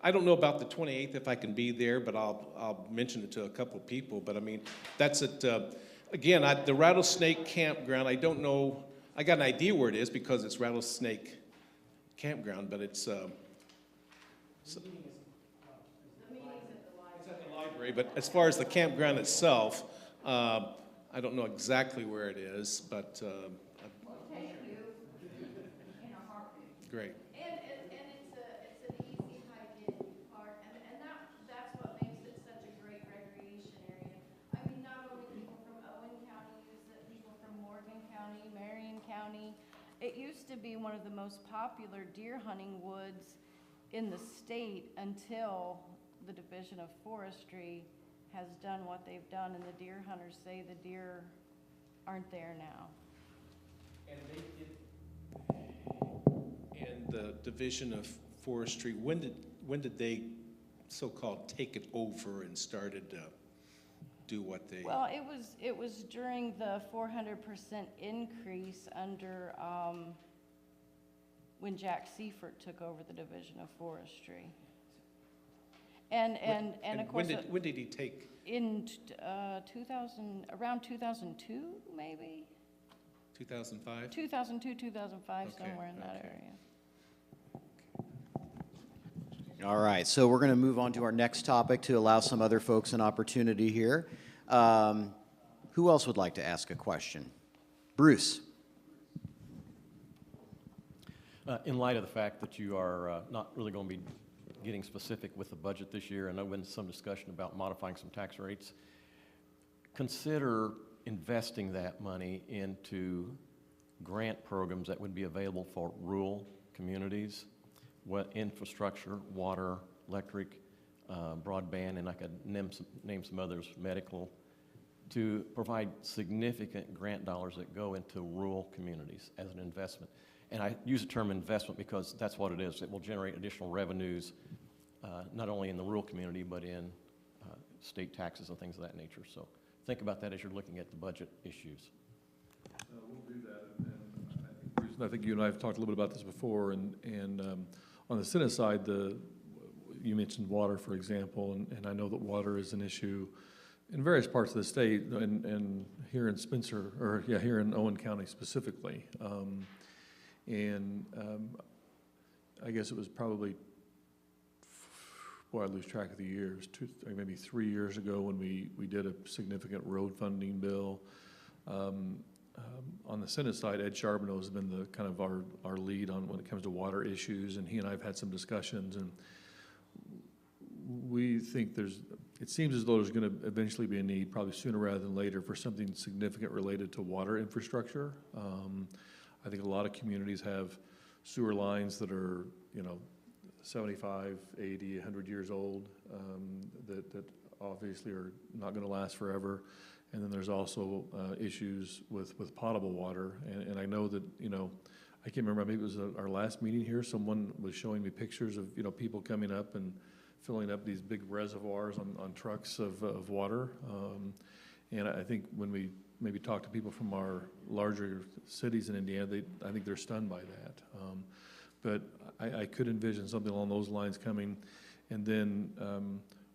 I don't know about the 28th if I can be there, but I'll mention it to a couple of people. But I mean, that's it. Again, the Rattlesnake Campground, I don't know, I got an idea where it is because it's Rattlesnake Campground, but it's at the library. But as far as the campground itself, I don't know exactly where it is, but great. And it's an easy hike in part, and that's what makes it such a great recreation area. I mean, not only people from Owen County use it, people from Morgan County, Marion County. It used to be one of the most popular deer hunting woods in the state until the Division of Forestry has done what they've done, and the deer hunters say the deer aren't there now. And the Division of Forestry, when did they so-called take it over and started to do what they? Well, it was during the 400% increase under when Jack Seifert took over the Division of Forestry. And of course, when did he take? In 2000, around 2002, maybe. 2005. 2002, 2005, Okay, somewhere in that okay. area. All right, so we're going to move on to our next topic to allow some other folks an opportunity here. Who else would like to ask a question? Bruce. In light of the fact that you are not really going to be getting specific with the budget this year, and there's been some discussion about modifying some tax rates, consider investing that money into grant programs that would be available for rural communities, what infrastructure, water, electric, broadband, and I could name some others, medical, to provide significant grant dollars that go into rural communities as an investment. And I use the term investment because that's what it is. It will generate additional revenues, not only in the rural community, but in state taxes and things of that nature. So think about that as you're looking at the budget issues. We'll do that. And Bruce, I think you and I have talked a little bit about this before. And on the Senate side, you mentioned water, for example, and I know that water is an issue in various parts of the state, and here in here in Owen County specifically. I guess it was probably, I lose track of the years, maybe 3 years ago when we did a significant road funding bill. On the Senate side, Ed Charbonneau has been the kind of our lead on when it comes to water issues, and he and I have had some discussions, and we think it seems as though there's going to eventually be a need, probably sooner rather than later, for something significant related to water infrastructure. I think a lot of communities have sewer lines that are, 75, 80, 100 years old, that obviously are not going to last forever. And then there's also issues with potable water. And I know that, I can't remember, maybe it was our last meeting here, someone was showing me pictures of, people coming up and filling up these big reservoirs on trucks of water. And I think when we maybe talk to people from our larger cities in Indiana, I think they're stunned by that. But I could envision something along those lines coming. And then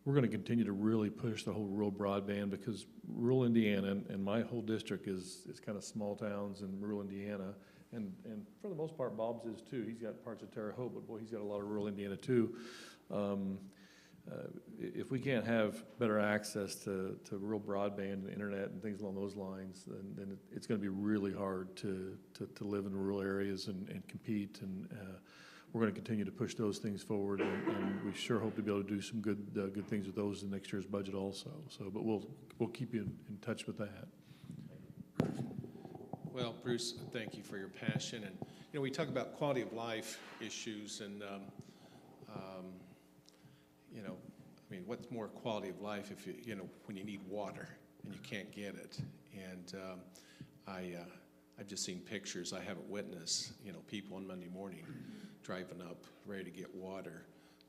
we're going to continue to really push the whole rural broadband, because rural Indiana, and my whole district is kind of small towns in rural Indiana, and for the most part, Bob's is too. He's got parts of Terre Haute, but boy, he's got a lot of rural Indiana too. If we can't have better access to rural broadband and internet and things along those lines, then it's going to be really hard to live in rural areas and compete. And we're going to continue to push those things forward, and we sure hope to be able to do some good things with those in next year's budget also. So, but we'll keep you in touch with that. Well, Bruce, thank you for your passion. And, you know, we talk about quality of life issues, and, you know, I mean, what's more quality of life if you know, when you need water and you can't get it? And I've just seen pictures. I haven't witnessed, you know, people on Monday morning driving up ready to get water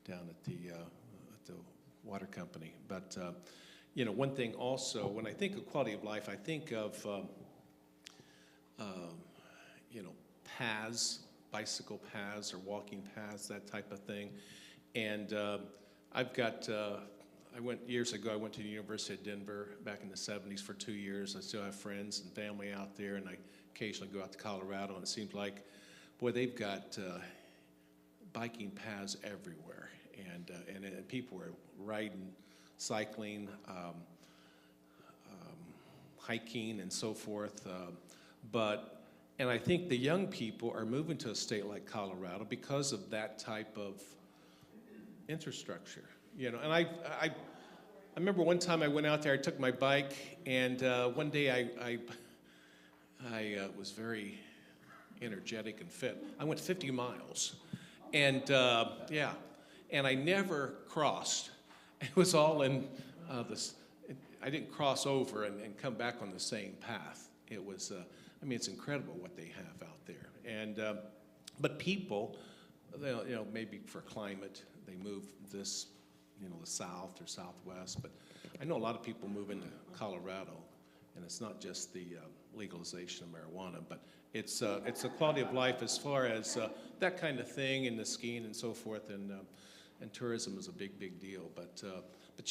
down at the water company. But, you know, one thing also, when I think of quality of life, I think of, you know, paths, bicycle paths or walking paths, that type of thing. And I've got, years ago, I went to the University of Denver back in the 70s for 2 years. I still have friends and family out there, and I occasionally go out to Colorado, and it seems like, boy, they've got biking paths everywhere. And people are riding, cycling, hiking, and so forth. And I think the young people are moving to a state like Colorado because of that type of infrastructure, you know. And I remember one time I went out there, I took my bike, and one day I was very energetic and fit. I went 50 miles, and yeah, and I never crossed. It was all in this. I didn't cross over and come back on the same path. It was, I mean, it's incredible what they have out there. And but people, you know, maybe for climate, they move this, you know, the south or southwest. But I know a lot of people move into Colorado, and it's not just the legalization of marijuana, but it's a quality of life as far as that kind of thing, and the skiing and so forth, and tourism is a big deal. But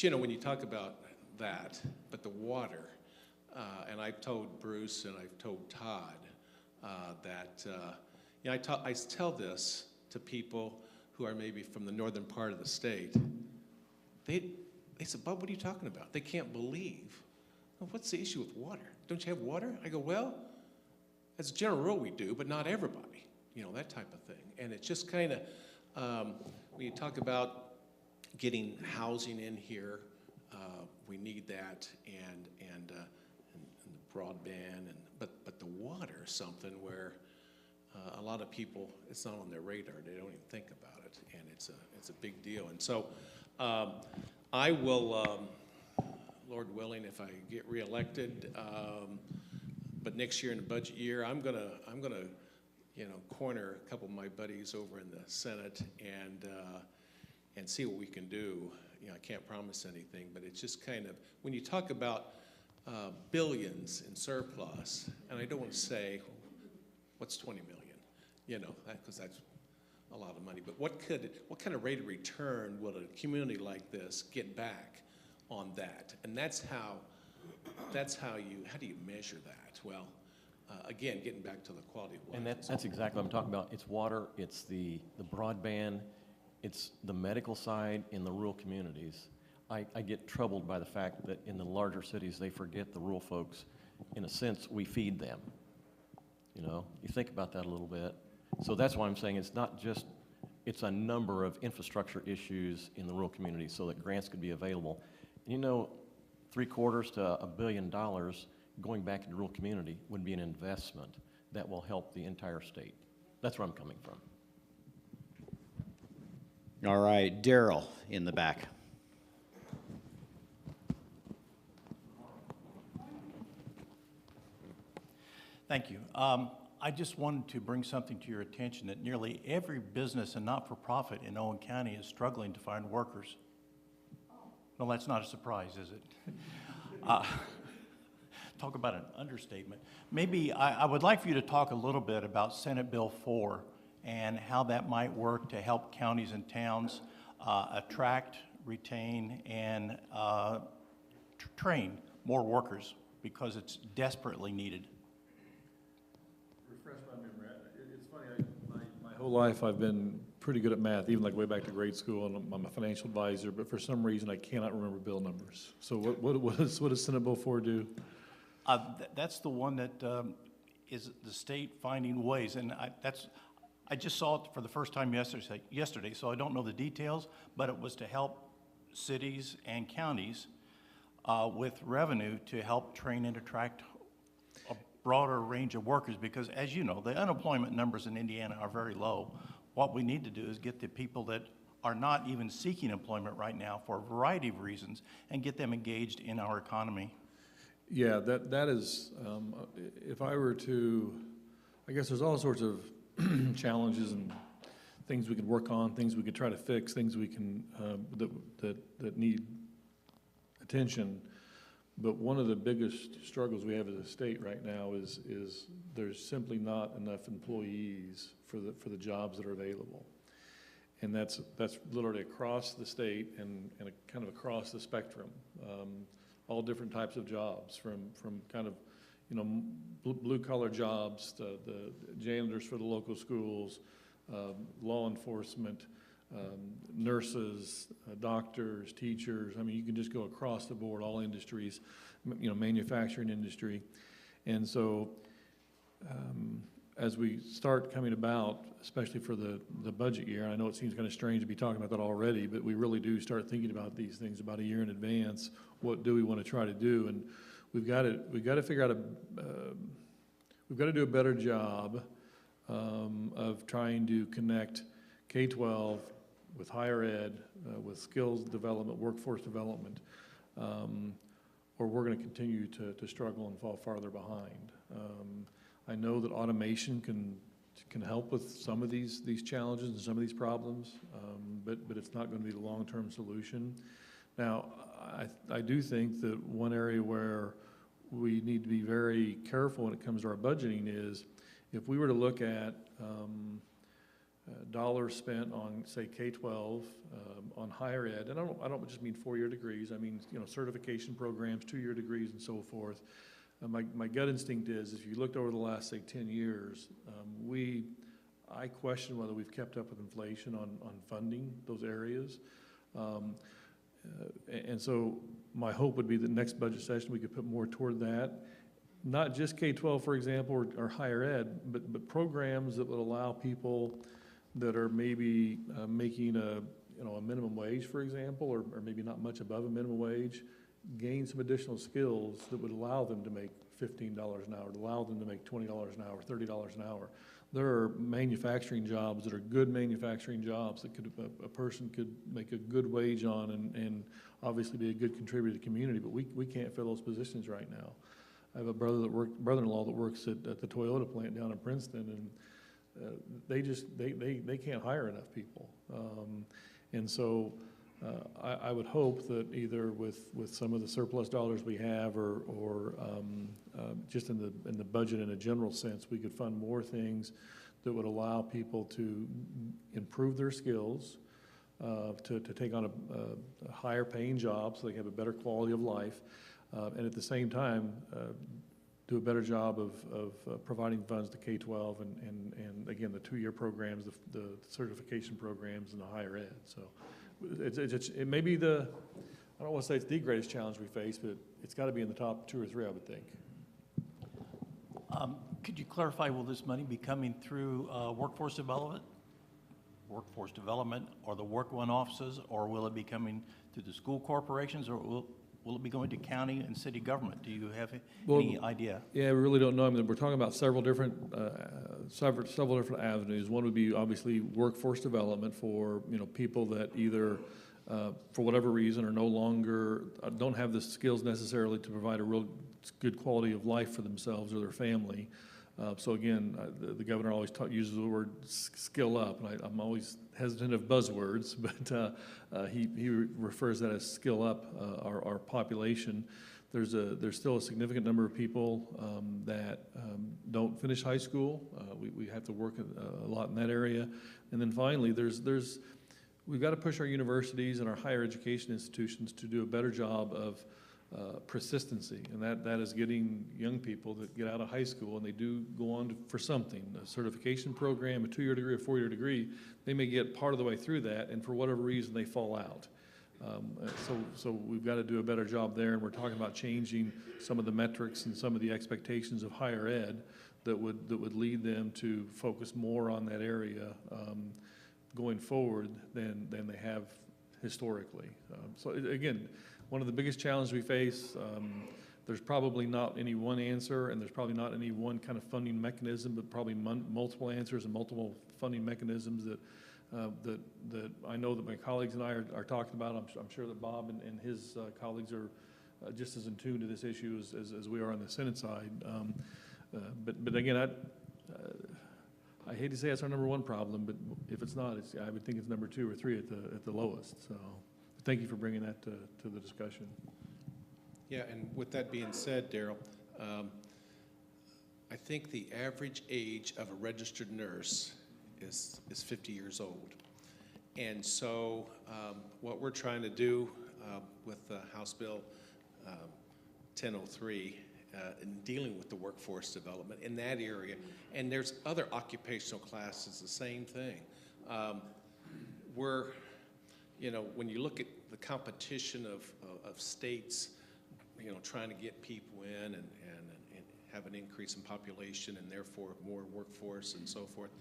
you know, when you talk about that, but the water, and I've told Bruce and I've told Todd that you know, I tell this to people who are maybe from the northern part of the state. They said, "Bob, what are you talking about?" They can't believe. Well, what's the issue with water? Don't you have water? I go, well, as a general rule we do, but not everybody. You know, that type of thing. And it's just kind of, when you talk about getting housing in here, we need that, and the broadband, but the water is something where a lot of people, it's not on their radar. They don't even think about it, and it's a big deal. And so I will, Lord willing, if I get reelected, but next year in the budget year, I'm gonna you know, corner a couple of my buddies over in the Senate and see what we can do. You know, I can't promise anything, but it's just kind of, when you talk about billions in surplus, and I don't want to say, what's 20 million? You know, because that's a lot of money. But what kind of rate of return will a community like this get back on that? And how do you measure that? Well, again, getting back to the quality of life. And that's exactly what I'm talking about. It's water, it's the broadband, it's the medical side in the rural communities. I get troubled by the fact that in the larger cities, they forget the rural folks. In a sense, we feed them. You know, you think about that a little bit. So that's why I'm saying it's not just, it's a number of infrastructure issues in the rural communities so that grants could be available. You know, $750 to $1 billion going back into rural community would be an investment that will help the entire state. That's where I'm coming from. All right, Daryl in the back. Thank you. I just wanted to bring something to your attention that nearly every business and not-for-profit in Owen County is struggling to find workers. Well, that's not a surprise, is it? Talk about an understatement. Maybe I would like for you to talk a little bit about Senate Bill 4 and how that might work to help counties and towns attract, retain, and train more workers because it's desperately needed. Refresh my memory. It's funny, my whole life I've been pretty good at math, even like way back to grade school, and I'm a financial advisor, but for some reason I cannot remember bill numbers. So what does Senate Bill 4 do? That's the one that is the state finding ways, and I just saw it for the first time yesterday, so I don't know the details, but it was to help cities and counties with revenue to help train and attract a broader range of workers, because as you know, the unemployment numbers in Indiana are very low. What we need to do is get the people that are not even seeking employment right now for a variety of reasons and get them engaged in our economy. Yeah, that is, if I were to, I guess there's all sorts of challenges and things we could work on, things we could try to fix, things we can, that need attention. But one of the biggest struggles we have as a state right now is there's simply not enough employees for the jobs that are available. And that's literally across the state and kind of across the spectrum. All different types of jobs, from kind of, you know, blue-collar jobs to the janitors for the local schools, law enforcement, nurses, doctors, teachers. I mean, you can just go across the board, all industries, you know, manufacturing industry. And so as we start coming about, especially for the budget year, I know it seems kind of strange to be talking about that already, but we really do start thinking about these things about a year in advance. What do we want to try to do? And we've got to figure out we've got to do a better job of trying to connect K-12 with higher ed, with skills development, workforce development, or we're going to continue to struggle and fall farther behind. I know that automation can help with some of these challenges and some of these problems, but it's not going to be the long-term solution. Now, I do think that one area where we need to be very careful when it comes to our budgeting is if we were to look at dollars spent on, say, K-12, on higher ed, and I don't just mean four-year degrees, I mean, you know, certification programs, two-year degrees, and so forth. My gut instinct is, if you looked over the last, say, 10 years, I question whether we've kept up with inflation on funding those areas. And so my hope would be the next budget session we could put more toward that. Not just K-12, for example, or higher ed, but programs that would allow people that are maybe making a minimum wage, for example, or maybe not much above a minimum wage, gain some additional skills that would allow them to make $15 an hour, to allow them to make $20 an hour, $30 an hour. There are manufacturing jobs that are good manufacturing jobs that a person could make a good wage on and obviously be a good contributor to the community, but we can't fill those positions right now. I have a brother-in-law that works at the Toyota plant down in Princeton, and they can't hire enough people. And so I would hope that either with some of the surplus dollars we have or just in the budget in a general sense, we could fund more things that would allow people to improve their skills, to take on a higher paying job so they have a better quality of life, and at the same time do a better job of providing funds to K-12 and again, the two-year programs, the certification programs, and the higher ed. So it may be I don't want to say it's the greatest challenge we face, but it's got to be in the top two or three, I would think. Could you clarify, will this money be coming through workforce development, or the Work One offices, or will it be coming through the school corporations, or will it be going to county and city government? Do you have any idea? Yeah, we really don't know. I mean, we're talking about several different avenues. One would be obviously workforce development for people that either for whatever reason are no longer don't have the skills necessarily to provide a real good quality of life for themselves or their family. So again, the governor always uses the word skill up, and I'm always hesitant of buzzwords, but he refers that as skill up our population. There's still a significant number of people that don't finish high school. We have to work a lot in that area. And then finally, there's we've got to push our universities and our higher education institutions to do a better job of persistency, and that is getting young people that get out of high school and they do go on for something, a certification program, a 2-year degree, a 4-year degree. They may get part of the way through that, and for whatever reason, they fall out. So we've got to do a better job there, and we're talking about changing some of the metrics and some of the expectations of higher ed that would lead them to focus more on that area going forward than they have historically. So again, one of the biggest challenges we face, there's probably not any one answer, and there's probably not any one kind of funding mechanism, but probably multiple answers and multiple funding mechanisms that I know that my colleagues and I are talking about. I'm sure that Bob and his colleagues are just as in tune to this issue as we are on the Senate side. But again, I hate to say it's our number one problem, but if it's not, I would think it's number 2 or 3 at the lowest. So thank you for bringing that to the discussion. Yeah, and with that being said, Daryl, I think the average age of a registered nurse is 50 years old. And so what we're trying to do with House Bill 1003 in dealing with the workforce development in that area, and there's other occupational classes, the same thing. When you look at the competition of states, trying to get people in and have an increase in population and therefore more workforce and so forth,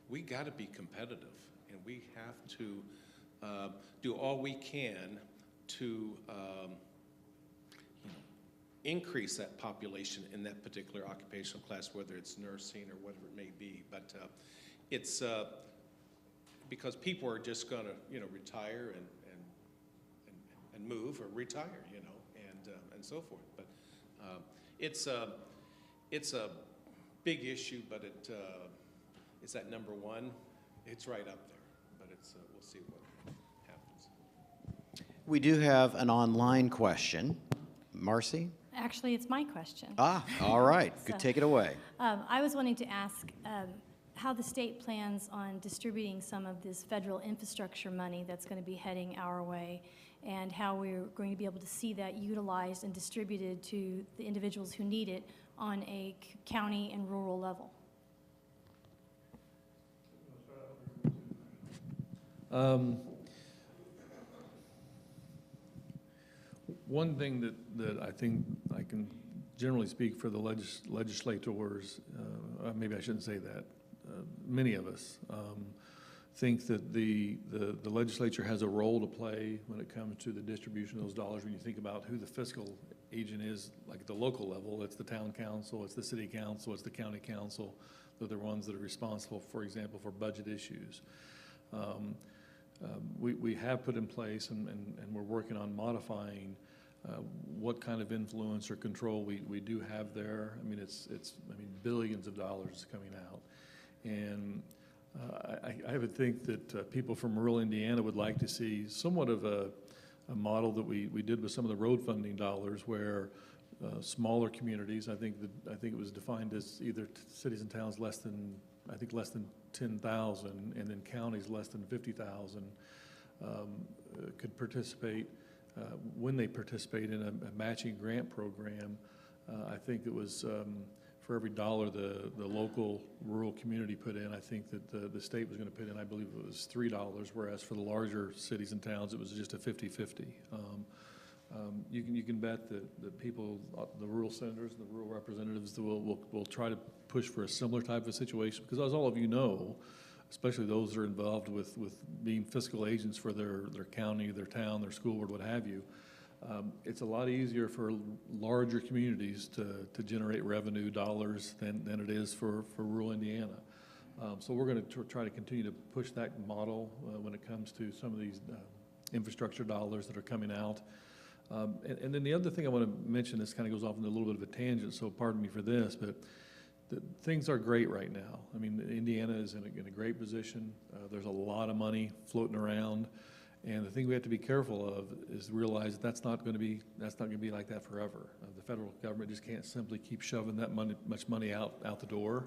we got to be competitive, and we have to do all we can to increase that population in that particular occupational class, whether it's nursing or whatever it may be. But it's because people are just going to retire and move or retire, and so forth. But it's a big issue, but is that number 1? It's right up there, but we'll see what happens. We do have an online question. Marcy? Actually, it's my question. All right. Good, take it away. I was wanting to ask how the state plans on distributing some of this federal infrastructure money that's going to be heading our way, and how we're going to be able to see that utilized and distributed to the individuals who need it on a county and rural level. One thing that I think I can generally speak for the legislators, maybe I shouldn't say that, many of us think that the legislature has a role to play when it comes to the distribution of those dollars. When you think about who the fiscal agent is, like at the local level, it's the town council, it's the city council, it's the county council. They're the ones that are responsible, for example, for budget issues. We have put in place, and we're working on modifying what kind of influence or control we do have there. I mean, it's billions of dollars coming out, and I would think that people from rural Indiana would like to see somewhat of a model that we did with some of the road funding dollars, where smaller communities, I think it was defined as either cities and towns less than 10,000, and then counties less than 50,000 could participate. When they participate in a matching grant program, I think it was for every dollar the local rural community put in, I think that the state was going to put in, I believe it was $3, whereas for the larger cities and towns, it was just a 50-50. You can bet that people, the rural senators, the rural representatives, will try to push for a similar type of situation, because as all of you know, especially those that are involved with being fiscal agents for their county, their town, their school board, what have you, it's a lot easier for larger communities to generate revenue dollars than it is for rural Indiana. So we're going to try to continue to push that model when it comes to some of these infrastructure dollars that are coming out. And then the other thing I want to mention, this kind of goes off into a little bit of a tangent, so pardon me for this, but things are great right now. I mean, Indiana is in a great position. There's a lot of money floating around, and the thing we have to be careful of is realize that's not going to be like that forever. The federal government just can't simply keep shoving that much money out the door,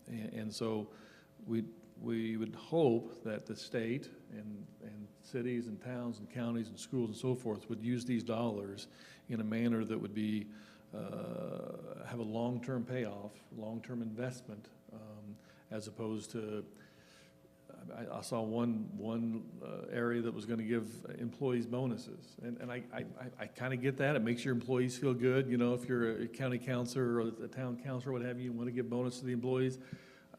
and so we would hope that the state and cities and towns and counties and schools and so forth would use these dollars in a manner that would be, have a long-term payoff, long-term investment, as opposed to, I saw one area that was going to give employees bonuses, and I kind of get that. It makes your employees feel good, you know, if you're a county councilor or a town councilor, what have you, want to give bonus to the employees.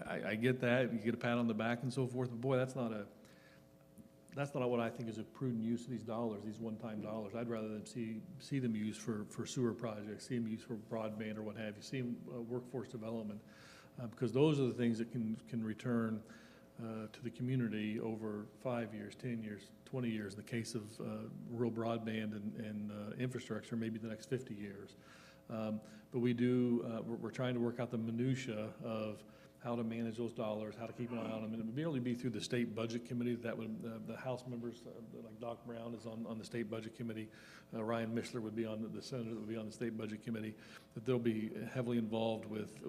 I get that. You get a pat on the back and so forth, but boy, that's not what I think is a prudent use of these dollars, these one-time dollars. I'd rather them see them used for sewer projects, see them used for broadband or what have you, see them workforce development, because those are the things that can return to the community over 5 years, 10 years, 20 years. In the case of rural broadband and infrastructure, maybe the next 50 years. But we're trying to work out the minutia of how to manage those dollars, how to keep an eye on them. And it would merely be through the state budget committee that would, the House members, like Doc Brown is on the state budget committee, Ryan Mishler would be on the senator that would be on the state budget committee, that they'll be heavily involved with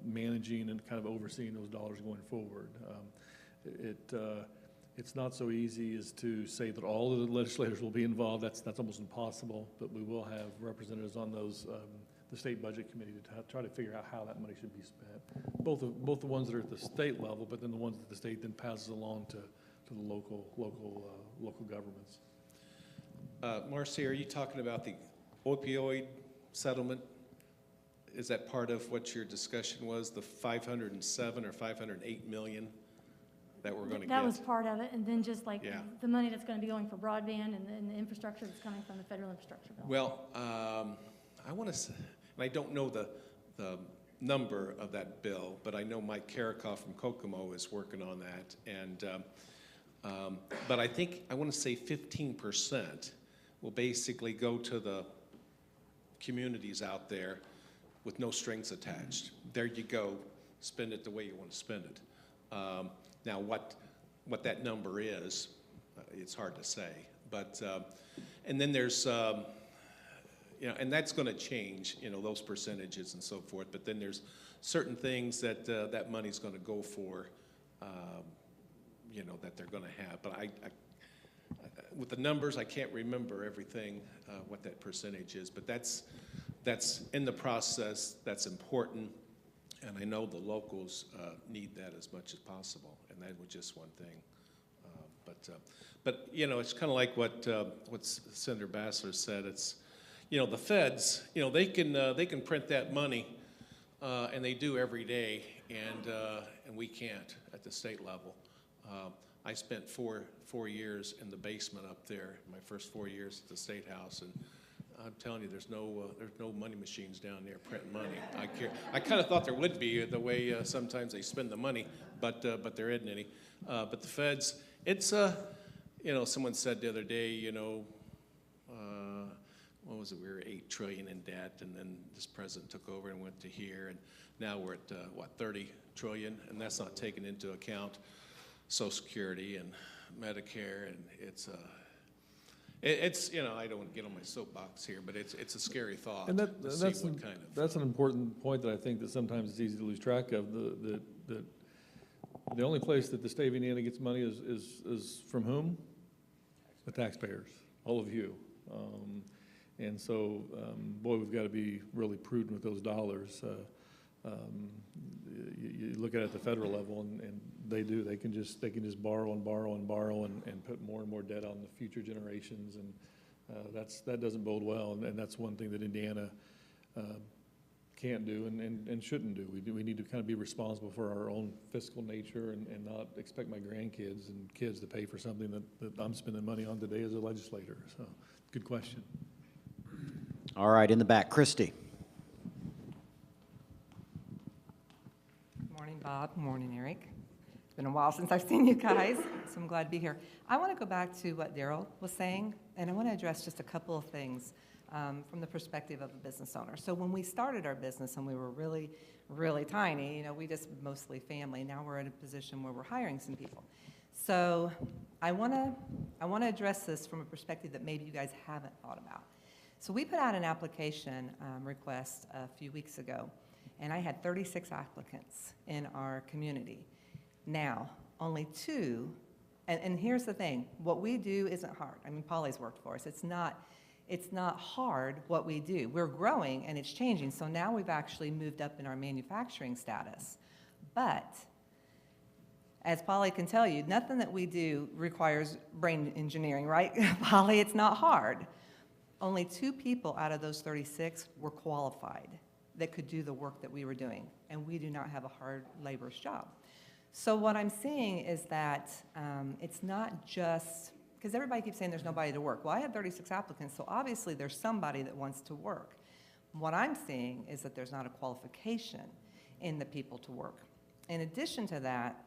managing and kind of overseeing those dollars going forward. It's not so easy as to say that all of the legislators will be involved. That's almost impossible, but we will have representatives on those, the state budget committee to try to figure out how that money should be spent. Both the ones that are at the state level, but then the ones that the state then passes along to the local governments. Marcy, are you talking about the opioid settlement? Is that part of what your discussion was, the 507 or 508 million that we're going to get? That was part of it, and then just like Yeah. the money that's going to be going for broadband and the infrastructure that's coming from the federal infrastructure bill. Well, I want to say, and I don't know the number of that bill, but I know Mike Karikoff from Kokomo is working on that. And but I think I want to say 15% will basically go to the communities out there with no strings attached. There you go, spend it the way you want to spend it. Now, what that number is, it's hard to say. But and then there's you know, and that's going to change, you know, those percentages and so forth. But then there's certain things that that money's going to go for, you know, that they're going to have. But I with the numbers, I can't remember everything, what that percentage is. But that's in the process. That's important, and I know the locals need that as much as possible. And that was just one thing. But you know, it's kind of like what Senator Bassler said. It's, you know, the feds, you know, they can print that money, and they do every day, and we can't at the state level. I spent four years in the basement up there, my first 4 years at the State House, and I'm telling you, there's no money machines down there printing money. I kind of thought there would be, the way sometimes they spend the money, but there isn't any. But the feds, it's you know, someone said the other day, you know, what was it? We were $8 trillion in debt, and then this president took over and went to here, and now we're at what, 30 trillion, and that's not taking into account Social Security and Medicare, and it's you know, I don't want to get on my soapbox here, but it's a scary thought. And that's an important point that I think that sometimes it's easy to lose track of. The only place that the state of Indiana gets money is from whom? The taxpayers, all of you. And so, boy, we've got to be really prudent with those dollars. You look at it at the federal level, and they do. They can just borrow and borrow and borrow and put more and more debt on the future generations, and that doesn't bode well. And that's one thing that Indiana can't do and shouldn't do. We need to kind of be responsible for our own fiscal nature and not expect my grandkids and kids to pay for something that I'm spending money on today as a legislator. So, good question. All right, in the back, Christy. Good morning, Bob. Good morning, Eric. It's been a while since I've seen you guys, so I'm glad to be here. I want to go back to what Daryl was saying, and I want to address just a couple of things from the perspective of a business owner. So when we started our business and we were really, really tiny, you know, we just mostly family. Now we're in a position where we're hiring some people. So I want to address this from a perspective that maybe you guys haven't thought about. So we put out an application request a few weeks ago, and I had 36 applicants in our community. Now, only 2, and here's the thing, what we do isn't hard. I mean, Polly's worked for us. It's not hard what we do. We're growing and it's changing. So now we've actually moved up in our manufacturing status. But as Polly can tell you, nothing that we do requires brain engineering, right? Polly, it's not hard. Only 2 people out of those 36 were qualified that could do the work that we were doing. And we do not have a hard laborious job. So what I'm seeing is that it's not just, because everybody keeps saying there's nobody to work. Well, I had 36 applicants, so obviously there's somebody that wants to work. What I'm seeing is that there's not a qualification in the people to work. In addition to that,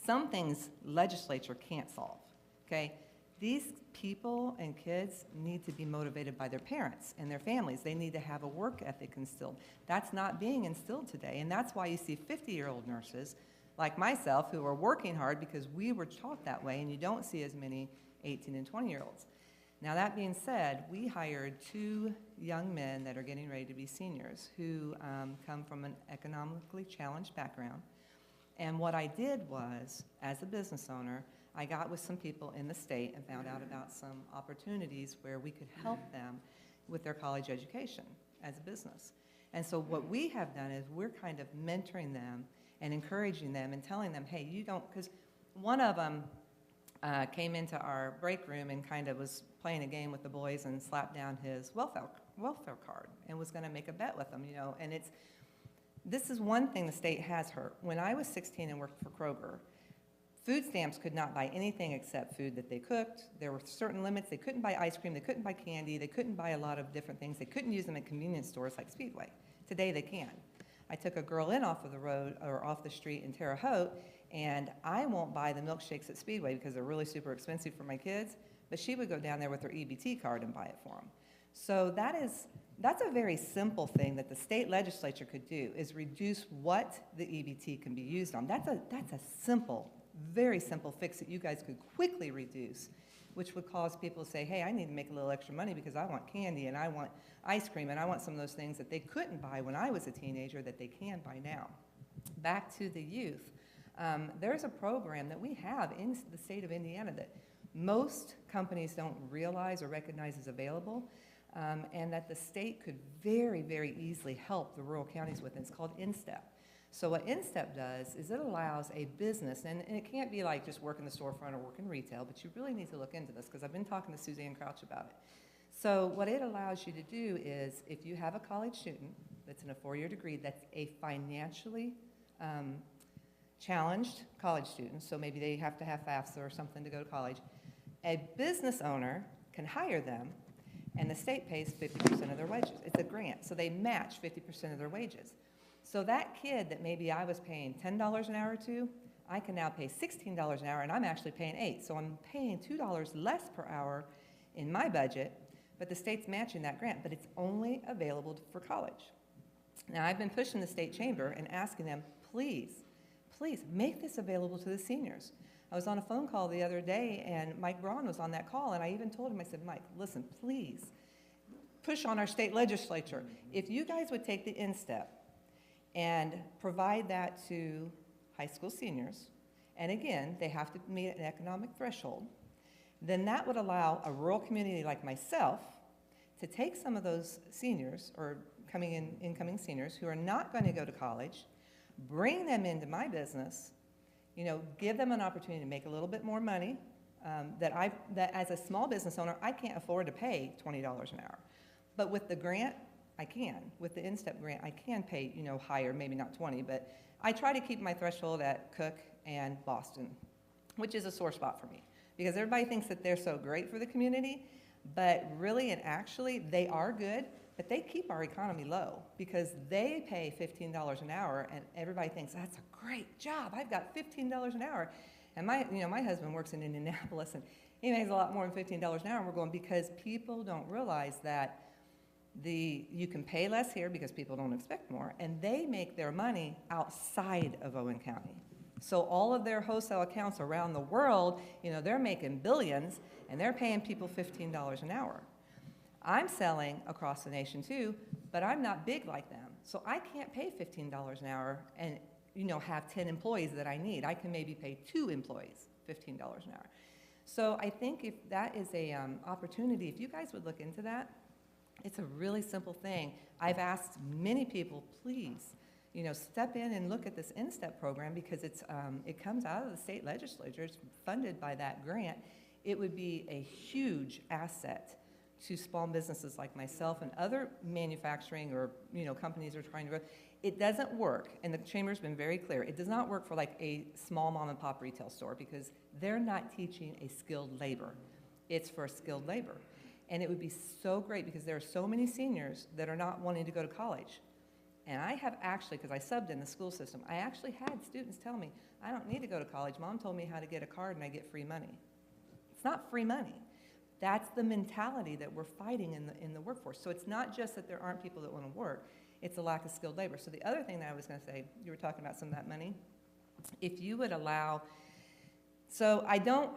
some things legislature can't solve, okay? These people and kids need to be motivated by their parents and their families. They need to have a work ethic instilled. That's not being instilled today, and that's why you see 50-year-old nurses like myself who are working hard because we were taught that way, and you don't see as many 18 and 20-year-olds. Now, that being said, we hired 2 young men that are getting ready to be seniors who come from an economically challenged background. And what I did was, as a business owner, I got with some people in the state and found out about some opportunities where we could help them with their college education as a business. And so what we have done is we're kind of mentoring them and encouraging them and telling them, hey, you don't, because one of them came into our break room and kind of was playing a game with the boys and slapped down his welfare card and was going to make a bet with them, you know. And this is one thing the state has hurt. When I was 16 and worked for Kroger, food stamps could not buy anything except food that they cooked. There were certain limits. They couldn't buy ice cream. They couldn't buy candy. They couldn't buy a lot of different things. They couldn't use them at convenience stores like Speedway. Today they can. I took a girl in off of the road or off the street in Terre Haute, and I won't buy the milkshakes at Speedway because they're really super expensive for my kids, but she would go down there with her EBT card and buy it for them. So that's a very simple thing that the state legislature could do, is reduce what the EBT can be used on. That's a simple, very simple fix that you guys could quickly reduce, which would cause people to say, hey, I need to make a little extra money because I want candy and I want ice cream and I want some of those things that they couldn't buy when I was a teenager that they can buy now. Back to the youth. There's a program that we have in the state of Indiana that most companies don't realize or recognize is available, and that the state could very, very easily help the rural counties with. It's called InStep. So what InStep does is it allows a business, and it can't be like just work in the storefront or work in retail, but you really need to look into this because I've been talking to Suzanne Crouch about it. So what it allows you to do is if you have a college student that's in a 4-year degree that's a financially challenged college student, so maybe they have to have FAFSA or something to go to college, a business owner can hire them and the state pays 50% of their wages. It's a grant, so they match 50% of their wages. So that kid that maybe I was paying $10 an hour to, I can now pay $16 an hour, and I'm actually paying $8. So I'm paying $2 less per hour in my budget, but the state's matching that grant, but it's only available for college. Now, I've been pushing the state chamber and asking them, please, please make this available to the seniors. I was on a phone call the other day, and Mike Braun was on that call, and I even told him, I said, Mike, listen, please, push on our state legislature. If you guys would take the InStep and provide that to high school seniors, and again, they have to meet an economic threshold, then that would allow a rural community like myself to take some of those seniors, or incoming seniors, who are not going to go to college, bring them into my business, you know, give them an opportunity to make a little bit more money, that as a small business owner, I can't afford to pay $20 an hour. But with the grant, I can. With the InStep grant, I can pay, you know, higher, maybe not 20, but I try to keep my threshold at Cook and Boston, which is a sore spot for me, because everybody thinks that they're so great for the community, but really and actually, they are good, but they keep our economy low because they pay $15 an hour, and everybody thinks, that's a great job. I've got $15 an hour. And my husband works in Indianapolis, and he makes a lot more than $15 an hour, and we're going, because people don't realize that you can pay less here because people don't expect more, and they make their money outside of Owen County. So all of their wholesale accounts around the world, you know, they're making billions, and they're paying people $15 an hour. I'm selling across the nation too, but I'm not big like them. So I can't pay $15 an hour and have 10 employees that I need. I can maybe pay 2 employees $15 an hour. So I think if that is a opportunity, if you guys would look into that, it's a really simple thing. I've asked many people, please, step in and look at this InStep program because it comes out of the state legislature. It's funded by that grant. It would be a huge asset to small businesses like myself and other manufacturing or, companies are trying to grow. It doesn't work, and the Chamber's been very clear, it does not work for like a small mom and pop retail store because they're not teaching a skilled labor. It's for skilled labor. And it would be so great because there are so many seniors that are not wanting to go to college. And I have actually, because I subbed in the school system, I actually had students tell me, I don't need to go to college. Mom told me how to get a card and I get free money. It's not free money. That's the mentality that we're fighting in the workforce. So it's not just that there aren't people that want to work, it's a lack of skilled labor. So the other thing that I was going to say, you were talking about some of that money. If you would allow, so I don't,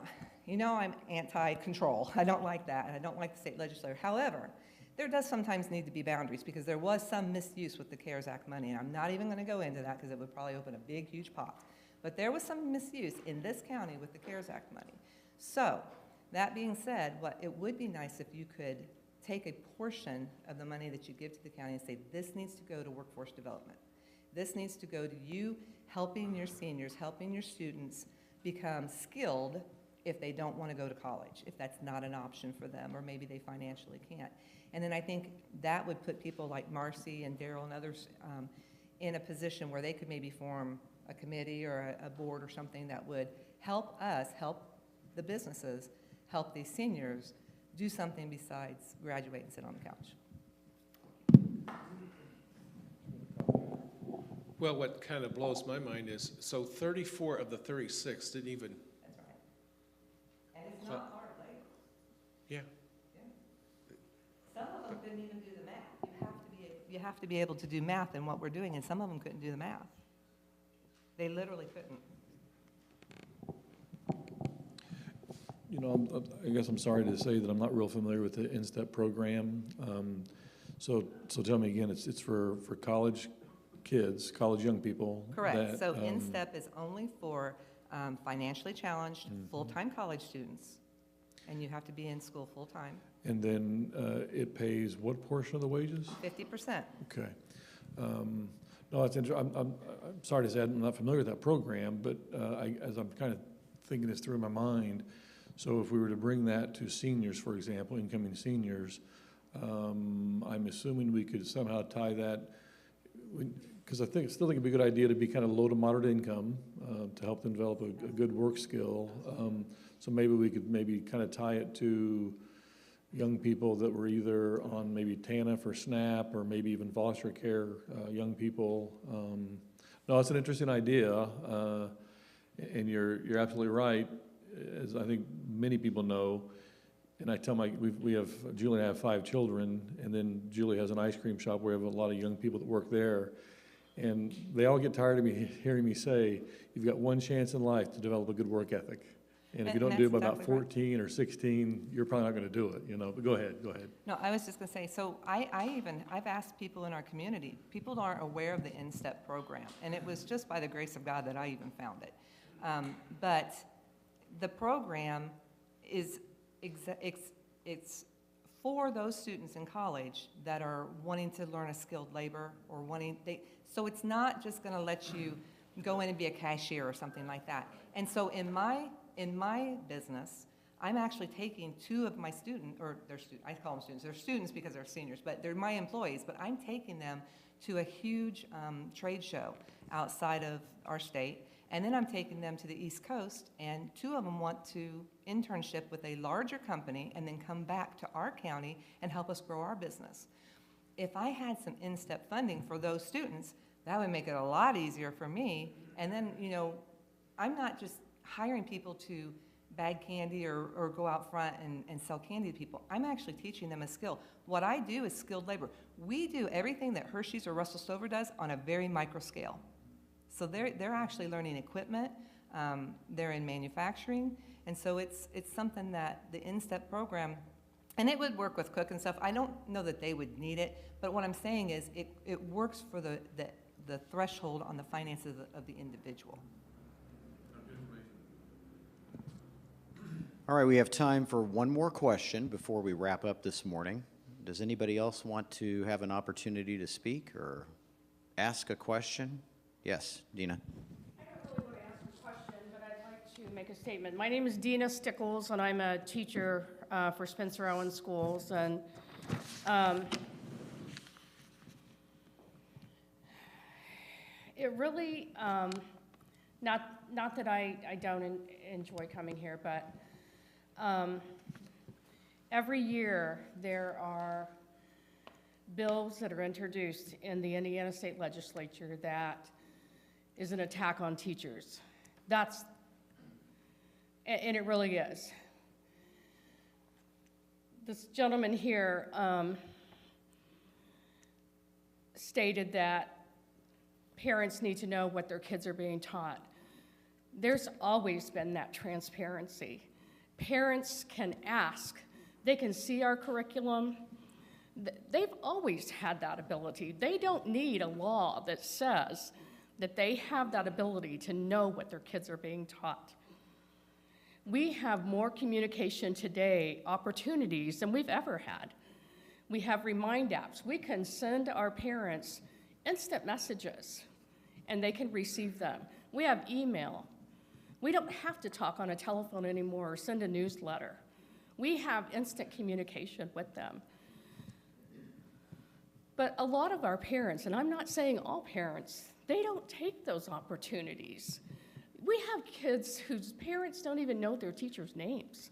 I'm anti-control. I don't like that, and I don't like the state legislature. However, there does sometimes need to be boundaries because there was some misuse with the CARES Act money, and I'm not even going to go into that because it would probably open a big, huge pot. But there was some misuse in this county with the CARES Act money. So that being said, it would be nice if you could take a portion of the money that you give to the county and say, this needs to go to workforce development. This needs to go to you helping your seniors, helping your students become skilled if they don't want to go to college, if that's not an option for them, or maybe they financially can't. And then I think that would put people like Marcy and Daryl and others in a position where they could maybe form a committee or a board or something that would help us, help the businesses, help these seniors do something besides graduate and sit on the couch. Well, what kind of blows my mind is, so 34 of the 36 didn't even. That's right. And it's not hard labor. Yeah. Some of them couldn't even do the math. You have to be able to do math in what we're doing, and some of them couldn't do the math. They literally couldn't. I guess I'm sorry to say that I'm not real familiar with the InStep program. So tell me again, it's for college kids, college young people. Correct. So InStep is only for financially challenged, full-time college students, and you have to be in school full-time. And then it pays what portion of the wages? 50%. Okay. No, that's interesting. I'm sorry to say I'm not familiar with that program, but as I'm kind of thinking this through in my mind, so if we were to bring that to seniors, for example, incoming seniors, I'm assuming we could somehow tie that, because I still think it'd be a good idea to be kind of low to moderate income to help them develop a good work skill. So maybe we could kind of tie it to young people that were either on maybe TANF or SNAP or maybe even foster care young people. No, it's an interesting idea, and you're absolutely right. As I think many people know, and I tell Julie and I have 5 children, and then Julie has an ice cream shop where we have a lot of young people that work there. And they all get tired of me hearing me say, you've got one chance in life to develop a good work ethic. And if you don't do it by about 14 or 16, you're probably not going to do it, but go ahead. No, I was just going to say, so I've asked people in our community, people aren't aware of the InStep program, and it was just by the grace of God that I even found it. But the program is, it's for those students in college that are wanting to learn a skilled labor or so it's not just going to let you go in and be a cashier or something like that. And so in my business, I'm actually taking 2 of my I call them students, they're students because they're seniors, but they're my employees, but I'm taking them to a huge trade show outside of our state. And then I'm taking them to the East Coast, and 2 of them want to internship with a larger company and then come back to our county and help us grow our business. If I had some InStep funding for those students, that would make it a lot easier for me. And then, I'm not just hiring people to bag candy or go out front and sell candy to people. I'm actually teaching them a skill. What I do is skilled labor. We do everything that Hershey's or Russell Stover does on a very micro scale. So they're actually learning equipment, they're in manufacturing, and so it's something that the InStep program, and it would work with Cook and stuff. I don't know that they would need it, but what I'm saying is it works for the the threshold on the finances of the individual. All right, we have time for one more question before we wrap up this morning. Does anybody else want to have an opportunity to speak or ask a question? Yes, Dina. I don't really want to ask a question, but I'd like to make a statement. My name is Dina Stickles, and I'm a teacher for Spencer Owen Schools. And it really, not that I don't enjoy coming here, but every year there are bills that are introduced in the Indiana State Legislature that is an attack on teachers. And it really is. This gentleman here stated that parents need to know what their kids are being taught. There's always been that transparency. Parents can ask. They can see our curriculum. They've always had that ability. They don't need a law that says that they have that ability to know what their kids are being taught. We have more communication today, opportunities, than we've ever had. We have Remind apps. We can send our parents instant messages, and they can receive them. We have email. We don't have to talk on a telephone anymore or send a newsletter. We have instant communication with them. But a lot of our parents, and I'm not saying all parents, they don't take those opportunities. We have kids whose parents don't even know their teachers' names.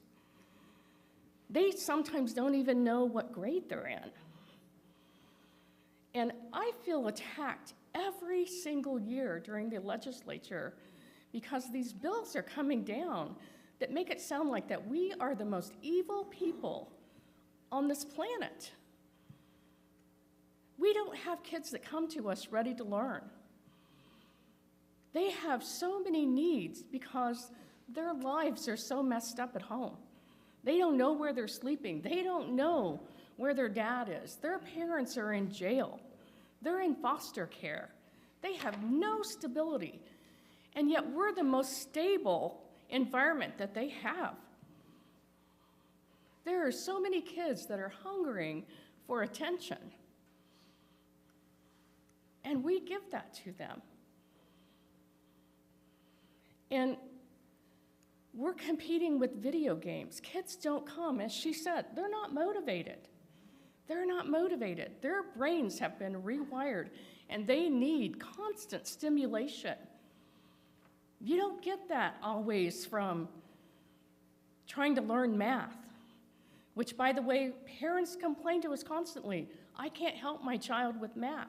They sometimes don't even know what grade they're in. And I feel attacked every single year during the legislature because these bills are coming down that make it sound like that we are the most evil people on this planet. We don't have kids that come to us ready to learn. They have so many needs because their lives are so messed up at home. They don't know where they're sleeping. They don't know where their dad is. Their parents are in jail. They're in foster care. They have no stability. And yet we're the most stable environment that they have. There are so many kids that are hungering for attention. And we give that to them. And we're competing with video games. Kids don't come, as she said, they're not motivated. They're not motivated. Their brains have been rewired, and they need constant stimulation. You don't get that always from trying to learn math, which, by the way, parents complain to us constantly, I can't help my child with math.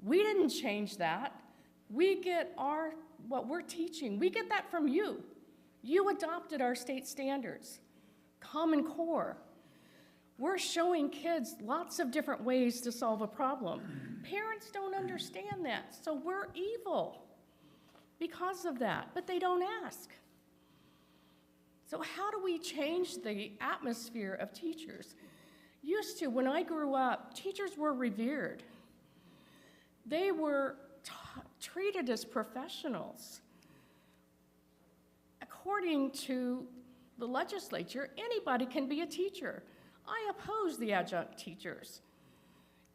We didn't change that. We get what we're teaching, we get that from you. You adopted our state standards, Common Core. We're showing kids lots of different ways to solve a problem. Parents don't understand that, so we're evil because of that, but they don't ask. So how do we change the atmosphere of teachers? Used to, when I grew up, teachers were revered. They were treated as professionals. According to the legislature, anybody can be a teacher. I oppose the adjunct teachers.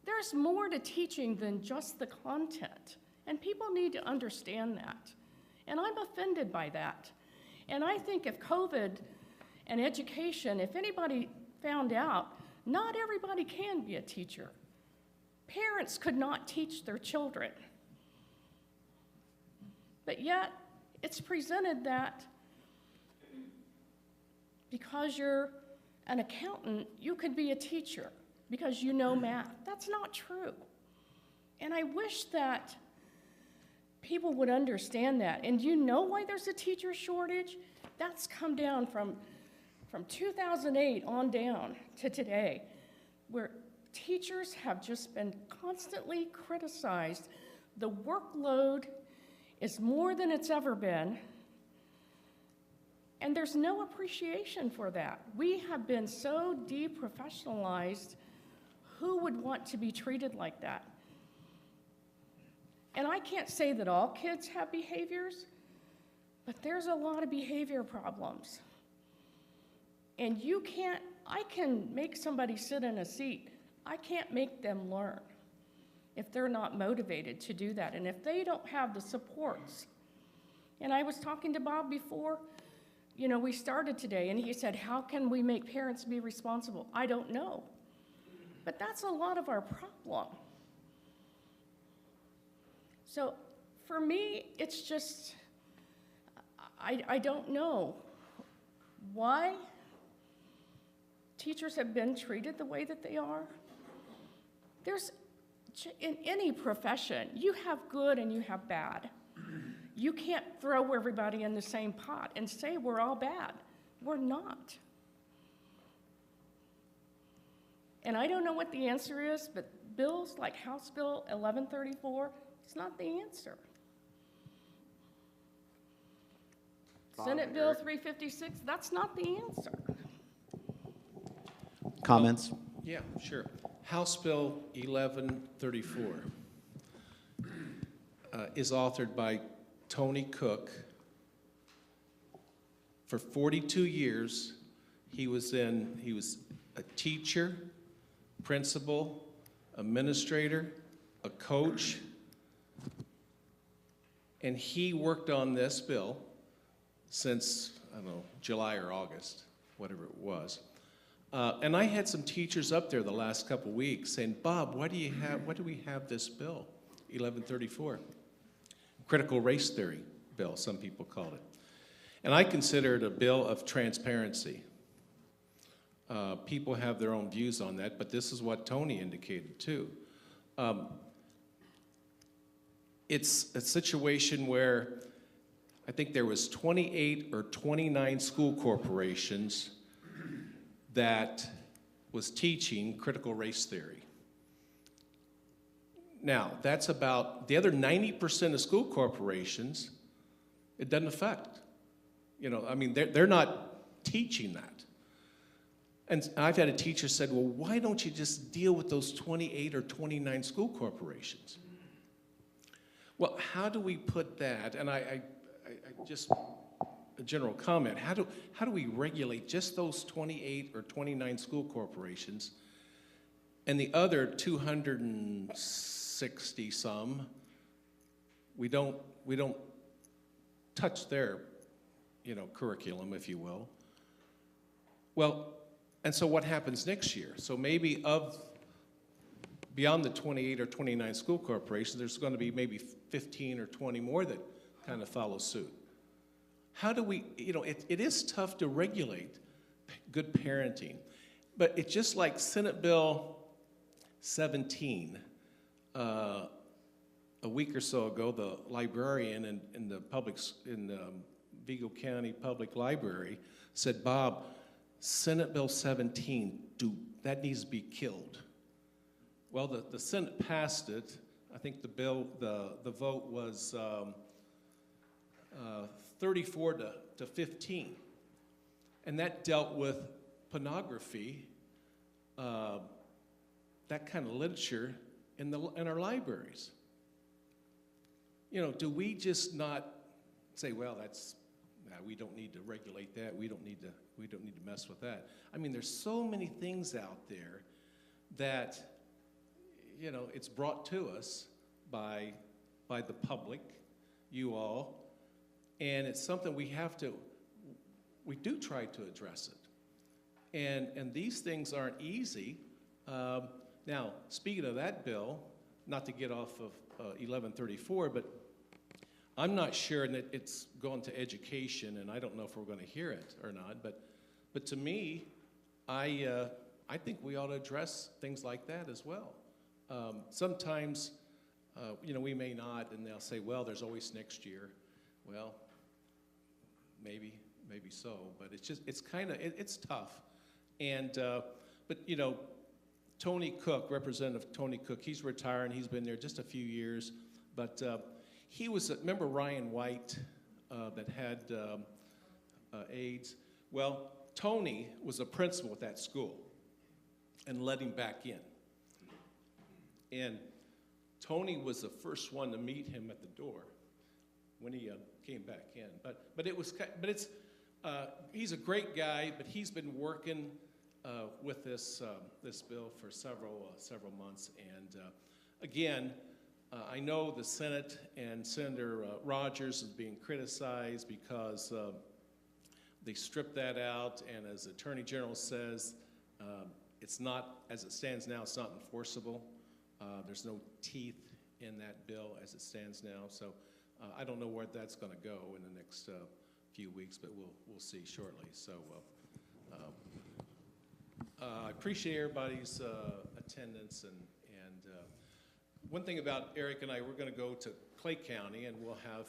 There's more to teaching than just the content, and people need to understand that. And I'm offended by that. And I think if COVID and education, if anybody found out, not everybody can be a teacher. Parents could not teach their children. But yet, it's presented that because you're an accountant, you could be a teacher because you know math. That's not true. And I wish that people would understand that. And do you know why there's a teacher shortage? That's come down from 2008 on down to today, where teachers have just been constantly criticized. The workload is more than it's ever been, and there's no appreciation for that. We have been so deprofessionalized. Who would want to be treated like that? And I can't say that all kids have behaviors, but there's a lot of behavior problems. And I can make somebody sit in a seat. I can't make them learn if they're not motivated to do that, and if they don't have the supports. And I was talking to Bob before, we started today, and he said, how can we make parents be responsible? I don't know. But that's a lot of our problem. So for me, it's just, I don't know why teachers have been treated the way that they are. In any profession, you have good and you have bad. You can't throw everybody in the same pot and say we're all bad. We're not. And I don't know what the answer is, but bills like House Bill 1134, it's not the answer. Senate Bill 356, that's not the answer. Comments? Yeah, sure. House Bill 1134 is authored by Tony Cook. For 42 years, he was a teacher, principal, administrator, a coach, and he worked on this bill since, I don't know, July or August, whatever it was. And I had some teachers up there the last couple weeks saying, Bob, why do we have this bill, 1134? Critical race theory bill, some people called it. And I consider it a bill of transparency. People have their own views on that, but this is what Tony indicated too. It's a situation where I think there was 28 or 29 school corporations that was teaching critical race theory. Now, that's about the other 90% of school corporations, it doesn't affect. They're not teaching that. And I've had a teacher said, well, why don't you just deal with those 28 or 29 school corporations? Well, how do we put that, and I just, a general comment, how do we regulate just those 28 or 29 school corporations and the other 260 some, we don't touch their, curriculum, if you will. Well, and so what happens next year? So maybe beyond the 28 or 29 school corporations, there's going to be maybe 15 or 20 more that kind of follow suit. How do we, it is tough to regulate good parenting, but it's just like Senate Bill 17. A week or so ago, the librarian in the Vigo County Public Library said, Bob, Senate Bill 17, that needs to be killed. Well, the Senate passed it. I think the vote was 34 to 15. And that dealt with pornography, that kind of literature in our libraries. Do we just not say, well, we don't need to regulate that. We don't need to mess with that. There's so many things out there that, it's brought to us by the public, you all, and it's something we do try to address it. And these things aren't easy. Now, speaking of that bill, not to get off of 1134, but I'm not sure that it's going to education, and I don't know if we're going to hear it or not, but to me, I think we ought to address things like that as well. Sometimes, we may not, and they'll say, well, there's always next year. Well, maybe so, but it's tough. And, but Tony Cook, Representative Tony Cook, he's retiring, he's been there just a few years, but he was, remember Ryan White that had AIDS? Well, Tony was a principal at that school and let him back in. And Tony was the first one to meet him at the door when he came back in. He's a great guy, but he's been working with this bill for several months. And again, I know the Senate and Senator Rogers is being criticized because they stripped that out, and as the Attorney General says, it's not, as it stands now, it's not enforceable. There's no teeth in that bill as it stands now. So I don't know where that's going to go in the next few weeks, but we'll see shortly. So I appreciate everybody's attendance, and one thing about Eric and I, we're going to go to Clay County, and we'll have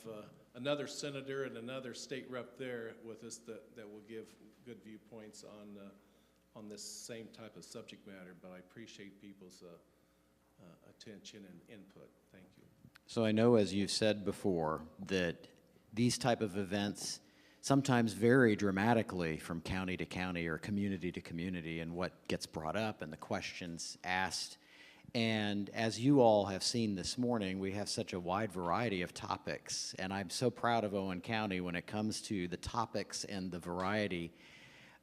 another senator and another state rep there with us that will give good viewpoints on this same type of subject matter. But I appreciate people's attention and input. Thank you. So I know, as you've said before, that these type of events sometimes vary dramatically from county to county or community to community and what gets brought up and the questions asked. And as you all have seen this morning, we have such a wide variety of topics. And I'm so proud of Owen County when it comes to the topics and the variety.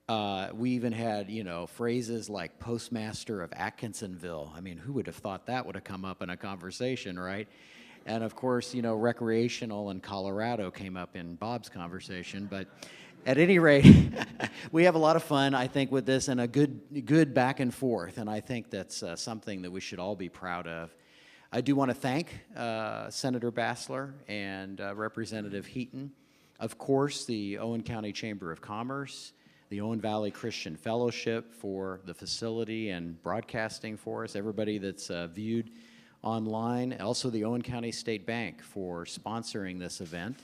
We even had, phrases like postmaster of Atkinsonville. I mean, who would have thought that would have come up in a conversation, right? And of course, recreational in Colorado came up in Bob's conversation. But at any rate, we have a lot of fun, I think, with this, and a good back and forth. And I think that's something that we should all be proud of. I do want to thank Senator Bassler and Representative Heaton. Of course, the Owen County Chamber of Commerce, the Owen Valley Christian Fellowship for the facility and broadcasting for us, everybody that's viewed online, also the Owen County State Bank for sponsoring this event,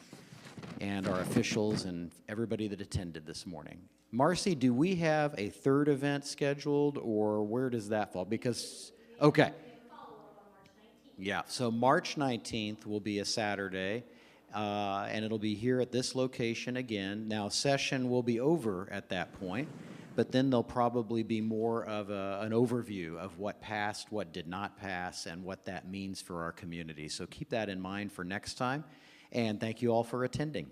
and our officials and everybody that attended this morning. Marcy, do we have a third event scheduled, or where does that fall? Because, okay. Yeah, so March 19th will be a Saturday, and it'll be here at this location again. Now, session will be over at that point, but then there'll probably be more of an overview of what passed, what did not pass, and what that means for our community. So keep that in mind for next time, and thank you all for attending.